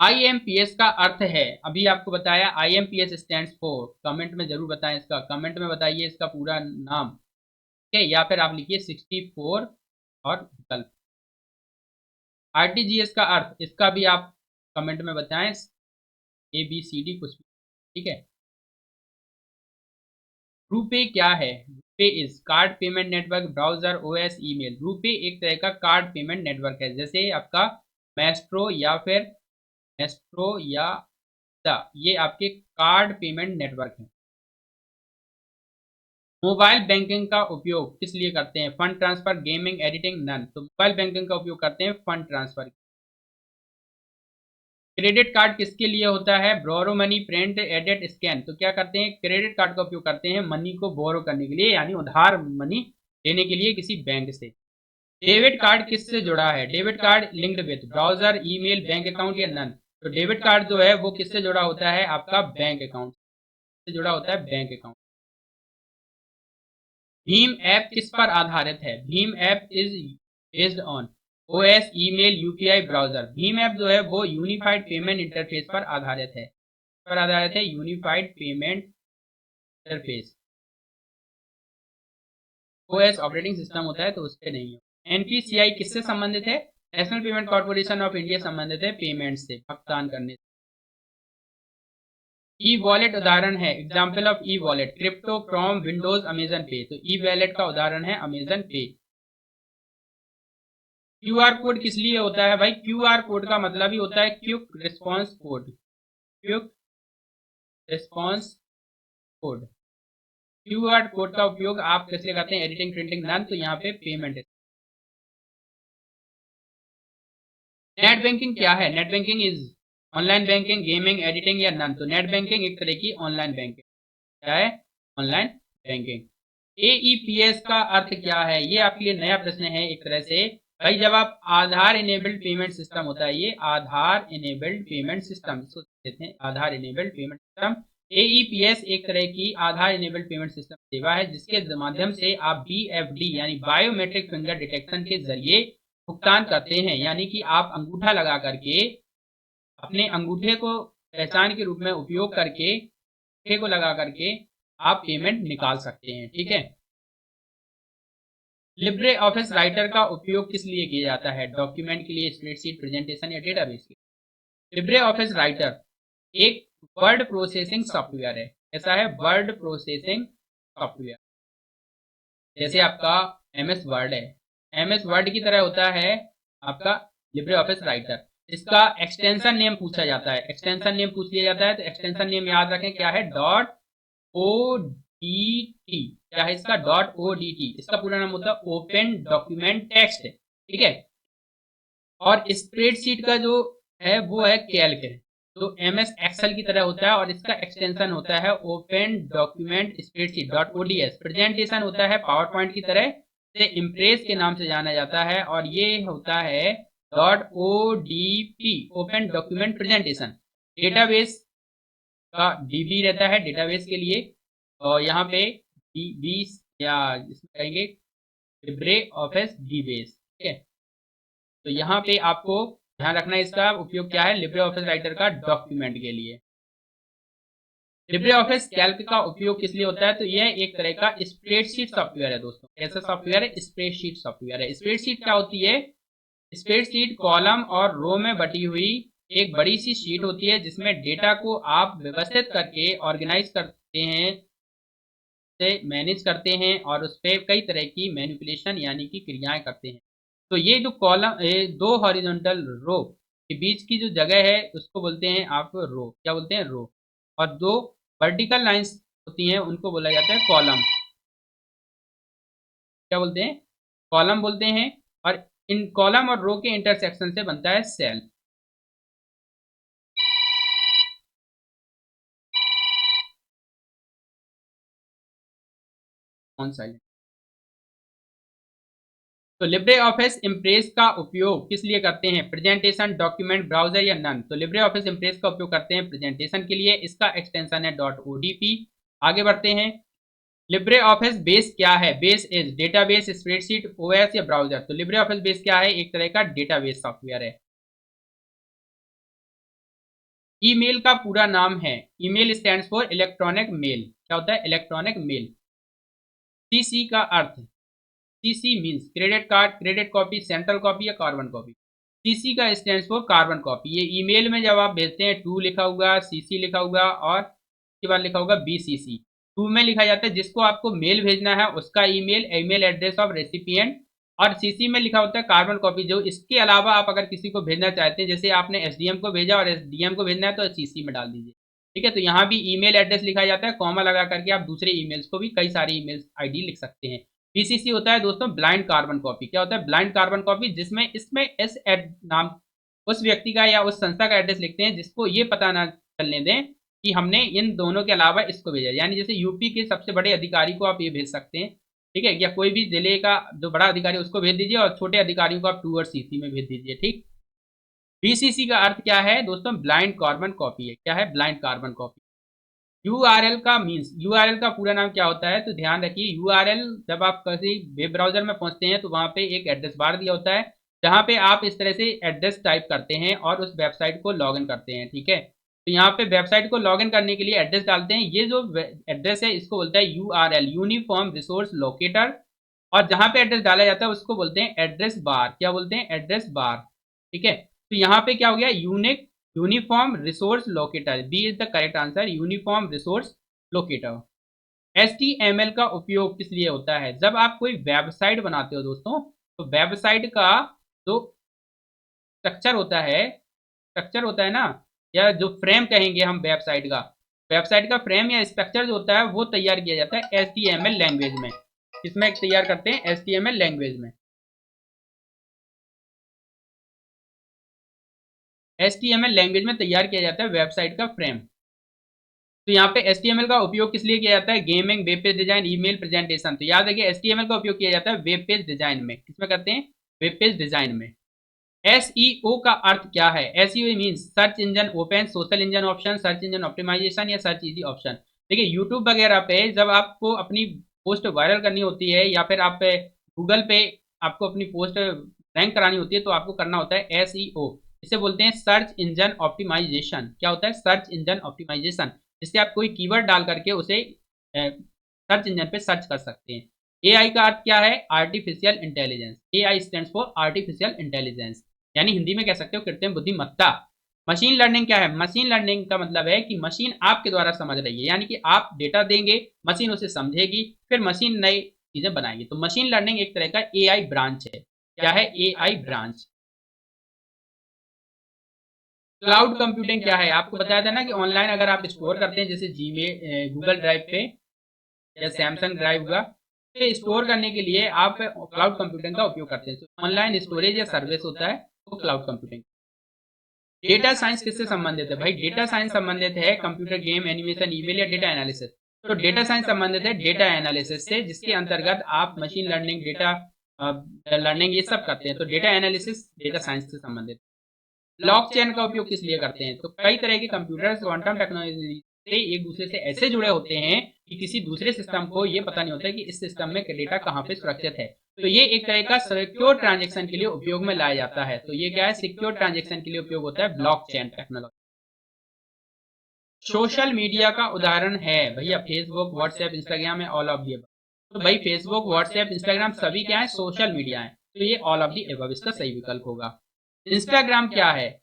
आईएमपीएस का अर्थ है, अभी आपको बताया, आईएमपीएस स्टैंड्स फॉर, कमेंट में जरूर बताएं, इसका कमेंट में बताइए इसका पूरा नाम, ठीक है, या फिर आप लिखिए 64 और विकल्प। आरटीजीएस का अर्थ, इसका भी आप कमेंट में बताएं, ABCD कुछ भी, ठीक है। रूपे क्या है? RuPay is card payment network, browser, OS, email. RuPay एक तरह का कार्ड पेमेंट नेटवर्क है, जैसे आपका मैस्ट्रो या फिर मेस्ट्रो या ये आपके कार्ड पेमेंट नेटवर्क है। मोबाइल बैंकिंग का उपयोग किस लिए करते हैं? Fund transfer, gaming, editing, none. तो मोबाइल बैंकिंग का उपयोग करते हैं फंड ट्रांसफर। क्रेडिट कार्ड किसके लिए होता है? Borrow money, print, edit, scan. तो क्या करते हैं? क्रेडिट कार्ड का उपयोग करते हैं मनी को बोरो करने के लिए, यानी उधार मनी लेने के लिए किसी बैंक से। डेबिट कार्ड किससे जुड़ा है? Debit card linked with browser, email, bank account या नन। तो डेबिट कार्ड जो है वो किससे जुड़ा होता है? आपका बैंक अकाउंट से जुड़ा होता है, बैंक अकाउंट। भीम ऐप किस पर आधारित है? भीम app is based on OS, email, UPI, browser. Bhim app जो है वो यूनिफाइड पेमेंट इंटरफेस पर आधारित है, पर आधारित है, unified payment interface. OS operating system होता है तो उस पर नहीं है। एनपीसीआई किससे संबंधित है? National payment corporation of India संबंधित है पेमेंट से, भुगतान करने से। ई वॉलेट उदाहरण है, example of e wallet, crypto, from, Windows, Amazon पे। तो ई वॉलेट का उदाहरण है अमेजन पे। क्यूआर कोड किस लिए होता है भाई? क्यूआर कोड का मतलब ही होता है quick response code. Quick response code. QR code का उपयोग आप किस लिए करते हैं? Editing, printing, none. तो यहाँ पे पेमेंट है। नेट बैंकिंग क्या है? Net banking is online banking, gaming, editing या नन। तो नेट बैंकिंग एक तरह की ऑनलाइन बैंकिंग, क्या है? Online banking. एईपीएस का अर्थ क्या है? ये आपके लिए नया प्रश्न है एक तरह से भाई। जब आप आधार इनेबल्ड पेमेंट सिस्टम होता है, ये आधार इनेबल्ड पेमेंट सिस्टम, इसको कहते हैं आधार इनेबल्ड पेमेंट सिस्टम। AEPS एक तरह की आधार इनेबल्ड पेमेंट सिस्टम सेवा है जिसके माध्यम से आप BFD यानी बायोमेट्रिक फिंगर डिटेक्शन के जरिए भुगतान करते हैं, यानी कि आप अंगूठा लगा करके अपने अंगूठे को पहचान के रूप में उपयोग करके अंगूठे को लगा करके आप पेमेंट निकाल सकते हैं। ठीक है। लिब्रे ऑफिस राइटर का उपयोग किस लिए किया जाता है? डॉक्यूमेंट के लिए, स्प्रेडशीट, प्रेजेंटेशन या डेटाबेस के लिए। लिब्रे ऑफिस राइटर एक वर्ड प्रोसेसिंग सॉफ्टवेयर है। ऐसा है वर्ड प्रोसेसिंग सॉफ्टवेयर, जैसे आपका MS वर्ड है, MS वर्ड की तरह होता है आपका लिब्रे ऑफिस राइटर। इसका एक्सटेंशन नेम पूछा जाता है, एक्सटेंशन नेम पूछ लिया जाता है तो एक्सटेंशन नेम याद रखें क्या है? .odt। क्या है इसका? .odt। इसका पूरा नाम होता है ओपन डॉक्यूमेंट टेक्स्ट। ठीक है। और स्प्रेडशीट का जो है वो है कैल्क है, तो MS एक्सेल की तरह होता है और इसका एक्सटेंशन होता है open document spreadsheet .ods। Presentation होता है पावर पॉइंट की तरह से इम्प्रेस के नाम से जाना जाता है और ये होता है .odp open document presentation. Database का DB रहता है डेटाबेस के लिए, और यहाँ पे DB या इसमें कहेंगे लिब्रे ऑफिस DBase। ठीक है। तो यहाँ पे आपको ध्यान रखना है इसका उपयोग क्या है लिब्रे ऑफिस राइटर का डॉक्यूमेंट के लिए। लिब्रे ऑफिस कैल्क का उपयोग किस लिए होता है? तो यह एक तरह का स्प्रेडशीट सॉफ्टवेयर है दोस्तों। कैसा सॉफ्टवेयर है? स्प्रेडशीट सॉफ्टवेयर है। स्प्रेडशीट क्या होती है? स्प्रेडशीट कॉलम और रो में बटी हुई एक बड़ी सी शीट होती है जिसमें डेटा को आप व्यवस्थित करके ऑर्गेनाइज करते हैं, से मैनेज करते हैं और उस पर कई तरह की मैनिपुलेशन यानी कि क्रियाएं करते हैं। तो ये जो कॉलम, दो हॉरिजॉन्टल रो के बीच की जो जगह है उसको बोलते हैं आप रो। क्या बोलते हैं? रो। और दो वर्टिकल लाइंस होती हैं उनको बोला जाता है कॉलम। क्या बोलते हैं? कॉलम बोलते हैं। और इन कॉलम और रो के इंटरसेक्शन से बनता है सेल। On side. तो लिब्रे ऑफिस इम्प्रेस का उपयोग किस लिए करते हैं? प्रेजेंटेशन, डॉक्यूमेंट, ब्राउजर या नन? तो लिब्रे ऑफिस इम्प्रेस का उपयोग करते हैं प्रेजेंटेशन के लिए। इसका एक्सटेंशन है .odp। आगे बढ़ते हैं। लिब्रे ऑफिस बेस क्या है? Base is database, spreadsheet, OS या ब्राउजर? तो लिब्रे ऑफिस बेस क्या है? एक तरह का डेटाबेस सॉफ्टवेयर है। ईमेल का पूरा नाम है, email stands for electronic mail. क्या होता है? Electronic mail. CC का अर्थ, CC means credit card, credit copy, central copy या कार्बन कॉपी। CC का स्टैंड्स फॉर कार्बन कॉपी। ये ईमेल में जब आप भेजते हैं टू लिखा होगा, CC लिखा होगा और उसके बाद लिखा होगा BCC। टू में लिखा जाता है जिसको आपको मेल भेजना है उसका ईमेल एड्रेस ऑफ रेसिपिएंट, और CC में लिखा होता है कार्बन कॉपी। जो इसके अलावा आप अगर किसी को भेजना चाहते हैं, जैसे आपने SDM को भेजा और SDM को भेजना है तो CC में डाल दीजिए। ठीक है। तो यहाँ भी ईमेल एड्रेस लिखा जाता है, कॉमा लगा करके आप दूसरे ईमेल्स को भी कई सारे ईमेल ID लिख सकते हैं। BCC होता है दोस्तों ब्लाइंड कार्बन कॉपी। क्या होता है? ब्लाइंड कार्बन कॉपी, जिसमें इसमें एस नाम उस व्यक्ति का या उस संस्था का एड्रेस लिखते हैं जिसको ये पता ना चलने दें कि हमने इन दोनों के अलावा इसको भेजा। यानी जैसे यूपी के सबसे बड़े अधिकारी को आप ये भेज सकते हैं, ठीक है, या कोई भी जिले का जो बड़ा अधिकारी उसको भेज दीजिए और छोटे अधिकारियों को आप टू और CC में भेज दीजिए। ठीक। BCC का अर्थ क्या है दोस्तों? ब्लाइंड कार्बन कॉपी है। क्या है? Blind carbon copy. URL का मीन्स, URL का पूरा नाम क्या होता है? तो ध्यान रखिए URL जब आप किसी वेब ब्राउजर में पहुंचते हैं तो वहां पे एक एड्रेस बार दिया होता है जहां पे आप इस तरह से एड्रेस टाइप करते हैं और उस वेबसाइट को लॉगिन करते हैं। ठीक है। तो यहाँ पे वेबसाइट को लॉगिन करने के लिए एड्रेस डालते हैं। ये जो एड्रेस है इसको बोलता है URL, यूनिफॉर्म रिसोर्स लोकेटर। और जहां पे एड्रेस डाला जाता है उसको बोलते हैं एड्रेस बार। क्या बोलते हैं? Address bar. ठीक है। तो यहाँ पे क्या हो गया? Uniform resource locator, B is the correct answer, uniform resource locator. HTML का उपयोग किस लिए होता है? जब आप कोई वेबसाइट बनाते हो दोस्तों, तो वेबसाइट का जो स्ट्रक्चर होता है ना, या जो फ्रेम कहेंगे हम वेबसाइट का फ्रेम या स्ट्रक्चर जो होता है वो तैयार किया जाता है HTML लैंग्वेज में। किसमें तैयार करते हैं? HTML लैंग्वेज में। HTML लैंग्वेज में तैयार किया जाता है वेबसाइट का फ्रेम। तो यहाँ पे HTML का उपयोग किस लिए किया जाता है? Gaming, web page design, email, presentation. तो याद रखिए HTML का उपयोग किया जाता है वेब पेज डिजाइन में। किसमें करते हैं? वेब पेज डिजाइन में। एसईओ का अर्थ क्या है? SEO means search engine open, social engine option, search engine optimization या सर्च इजी ऑप्शन। देखिए यूट्यूब वगैरह पे जब आपको अपनी पोस्ट वायरल करनी होती है या फिर आप गूगल पे आपको अपनी पोस्ट रैंक करानी होती है तो आपको करना होता है एसईओ। इसे बोलते हैं सर्च इंजन ऑप्टिमाइजेशन। क्या होता है? सर्च इंजन ऑप्टिमाइजेशन, जिससे आप कोई कीवर्ड डाल करके उसे सर्च इंजन पे सर्च कर सकते हैं। एआई का अर्थ क्या है? Artificial intelligence. AI stands for artificial intelligence, यानी हिंदी में कह सकते हो कृत्रिम बुद्धिमत्ता। मशीन लर्निंग क्या है? मशीन लर्निंग का मतलब है कि मशीन आपके द्वारा समझ रही है, यानी कि आप डेटा देंगे, मशीन उसे समझेगी, फिर मशीन नई चीजें बनाएगी। तो मशीन लर्निंग एक तरह का एआई ब्रांच है। क्या है? AI branch. क्लाउड कंप्यूटिंग क्या है? आपको बताया था ना कि ऑनलाइन अगर आप स्टोर करते हैं, जैसे जीमेल, गूगल ड्राइव पे या सैमसंग ड्राइव हुआ, तो स्टोर करने के लिए आप क्लाउड कंप्यूटिंग का उपयोग करते हैं। तो ऑनलाइन स्टोरेज या सर्विस होता है वो क्लाउड कंप्यूटिंग। डेटा साइंस किससे संबंधित है? भाई डेटा साइंस संबंधित है कंप्यूटर, गेम, एनिमेशन, ईमेल या डेटा एनालिसिस। तो डेटा साइंस संबंधित है डेटा एनालिसिस से, जिसके अंतर्गत आप मशीन लर्निंग, डेटा लर्निंग ये सब करते हैं। तो डेटा एनालिसिस डेटा साइंस से संबंधित। ब्लॉकचेन का उपयोग किस लिए करते हैं? तो कई तरह के कंप्यूटर्स क्वांटम टेक्नोलॉजी से एक दूसरे से ऐसे जुड़े होते हैं कि किसी दूसरे सिस्टम को ये पता नहीं होता कि इस सिस्टम में डेटा कहाँ पे सुरक्षित है। तो ये एक तरह का सिक्योर ट्रांजेक्शन के लिए उपयोग में लाया जाता है। तो ये क्या है? सिक्योर ट्रांजेक्शन के लिए उपयोग होता है ब्लॉकचेन टेक्नोलॉजी। सोशल मीडिया का उदाहरण है भैया फेसबुक, व्हाट्सएप, इंस्टाग्राम है ऑल ऑफ दी अबव। तो भाई फेसबुक, व्हाट्सएप, इंस्टाग्राम सभी क्या है? सोशल मीडिया है। तो ये ऑल ऑफ दी अबव इसका सही विकल्प होगा। इंस्टाग्राम क्या है?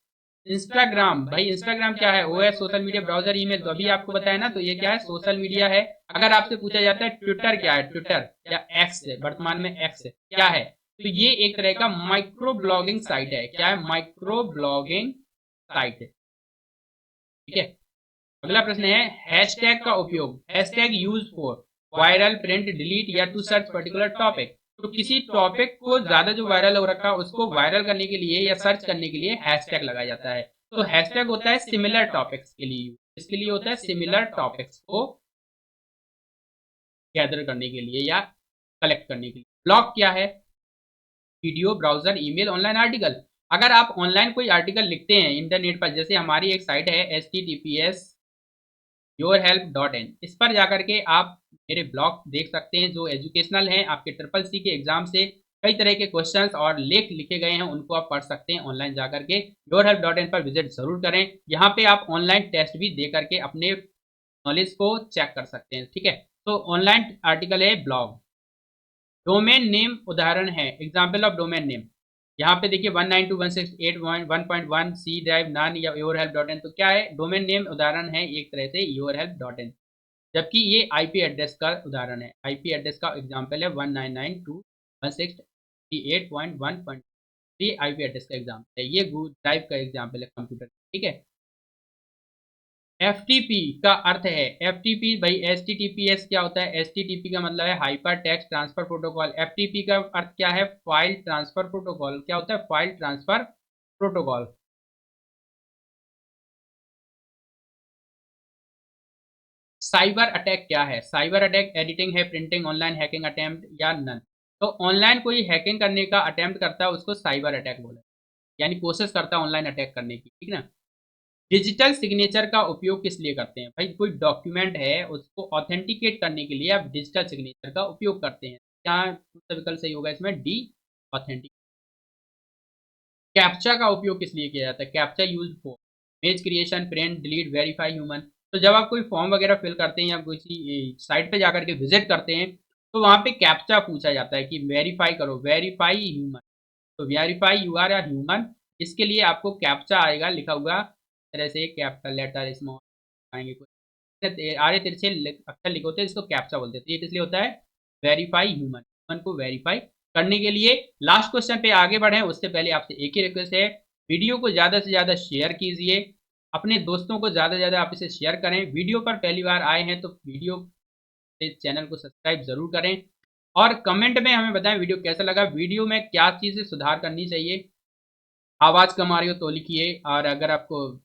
इंस्टाग्राम, भाई इंस्टाग्राम क्या है? OS, social media, browser, email. तो अभी आपको बताया ना, तो ये क्या है? सोशल मीडिया है। अगर आपसे पूछा जाता है ट्विटर क्या है? ट्विटर या एक्स है, वर्तमान में एक्स है, क्या है? तो ये एक तरह का माइक्रो ब्लॉगिंग साइट है। क्या है? माइक्रो ब्लॉगिंग साइट है। ठीक है। अगला प्रश्न है हैशटैग का उपयोग। Hashtag use for viral, print, delete या टू सर्च पर्टिकुलर टॉपिक। तो किसी टॉपिक को ज्यादा जो वायरल हो रखा है उसको वायरल करने के लिए या सर्च करने के लिए हैशटैग लगाया जाता है। तो हैशटैग होता है सिमिलर टॉपिक्स के लिए। इसके लिए होता है सिमिलर टॉपिक्स को गैदर करने के लिए या कलेक्ट करने के लिए। ब्लॉग क्या है? Video, browser, email, online article. अगर आप ऑनलाइन कोई आर्टिकल लिखते हैं इंटरनेट पर, जैसे हमारी एक साइट है https yourhelp.in, इस पर जाकर के आप मेरे ब्लॉग देख सकते हैं जो एजुकेशनल हैं। आपके ट्रिपल सी के एग्जाम से कई तरह के क्वेश्चंस और लेख लिखे गए हैं, उनको आप पढ़ सकते हैं ऑनलाइन जाकर के। yourhelp.in पर विजिट जरूर करें। यहाँ पे आप ऑनलाइन टेस्ट भी दे करके अपने नॉलेज को चेक कर सकते हैं। ठीक है। तो ऑनलाइन आर्टिकल है ब्लॉग। डोमेन नेम उदाहरण है। एग्जाम्पल ऑफ डोमेन नेम, यहाँ पे देखिए 192.168.1.1 सी ड्राइव, नान या योर हेल्प डॉट इन। तो क्या है? डोमेन नेम उदाहरण है एक तरह से योर हेल्प डॉट इन, जबकि ये आईपी एड्रेस का उदाहरण है। आईपी एड्रेस का एग्जाम्पल है 199.168.1.3 आईपी एड्रेस का एग्जाम्पल है। ये गूगल ड्राइव का एग्जाम्पल है कंप्यूटर। ठीक है। एफटीपी का अर्थ है, एफटीपी भाई एचटीटीपीएस क्या होता है? एचटीटीपी का मतलब है hyper text transfer protocol. FTP का अर्थ क्या है? File transfer protocol. क्या होता है? File transfer protocol. Cyber attack क्या है? साइबर अटैक एडिटिंग है, प्रिंटिंग, ऑनलाइन हैकिंग अटेम्प्ट या नन। तो ऑनलाइन कोई हैकिंग करने का अटेम्प्ट करता है उसको साइबर अटैक बोला, यानी कोशिश करता है ऑनलाइन अटैक करने की। ठीक ना। डिजिटल सिग्नेचर का उपयोग किस लिए करते हैं? भाई कोई डॉक्यूमेंट है उसको ऑथेंटिकेट करने के लिए आप डिजिटल सिग्नेचर का उपयोग करते हैं। क्या विकल्प सही होगा इसमें? D, authentic. कैप्चा का उपयोग किस लिए किया जाता है? Captcha use for image creation, print, delete, verify human. तो जब आप कोई फॉर्म वगैरह फिल करते हैं या किसी साइट पे जाकर के विजिट करते हैं तो वहां पे कैप्चा पूछा जाता है कि वेरीफाई करो, वेरीफाई ह्यूमन। तो वेरीफाई यू आर या ह्यूमन, इसके लिए आपको कैप्चा आएगा लिखा हुआ तरह से, कैपिटल लेटर स्मॉल आएंगे, कुछ आरे तिरछे अक्षर लिखे होते हैं, इसको कैप्चा बोलते हैं। तो ये किस लिए होता है? वेरीफाई ह्यूमन, ह्यूमन को वेरीफाई करने के लिए। लास्ट क्वेश्चन पे आगे बढ़े उससे पहले आपसे एक ही रिक्वेस्ट है, वीडियो को ज़्यादा से ज़्यादा शेयर कीजिए, अपने दोस्तों को ज़्यादा से ज़्यादा आप इसे शेयर करें। वीडियो पर पहली बार आए हैं तो वीडियो चैनल को सब्सक्राइब जरूर करें और कमेंट में हमें बताएं वीडियो कैसा लगा, वीडियो में क्या चीज़ें सुधार करनी चाहिए। आवाज़ कम आ रही हो तो लिखिए, और अगर आपको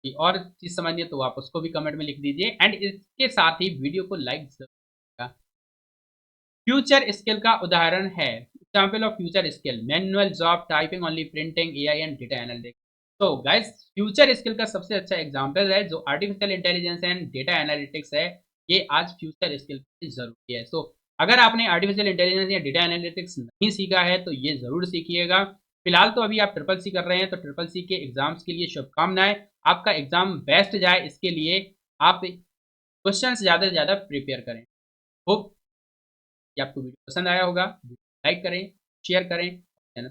कोई और चीज़ समझनी है तो आप उसको भी कमेंट में लिख दीजिए। एंड इसके साथ ही वीडियो को लाइक जरूर करिएगा। फ्यूचर स्किल का उदाहरण है। Example of future skill, manual job, typing only, printing, AI and data analytics. तो गाइस फ्यूचर स्किल का सबसे अच्छा एग्जाम्पल है जो artificial intelligence and data analytics है, ये आज फ्यूचर स्किल की जरूरी है। सो अगर आपने आर्टिफिशियल इंटेलिजेंस या डेटा एनालिटिक्स नहीं सीखा है तो ये जरूर सीखिएगा। फिलहाल तो अभी आप ट्रिपल सी कर रहे हैं तो ट्रिपल सी के एग्जाम्स के लिए शुभकामनाएं। आपका एग्जाम बेस्ट जाए इसके लिए आप क्वेश्चन ज़्यादा से ज़्यादा प्रिपेयर करें। होप कि आपको वीडियो पसंद आया होगा। लाइक करें, शेयर करें, चैनल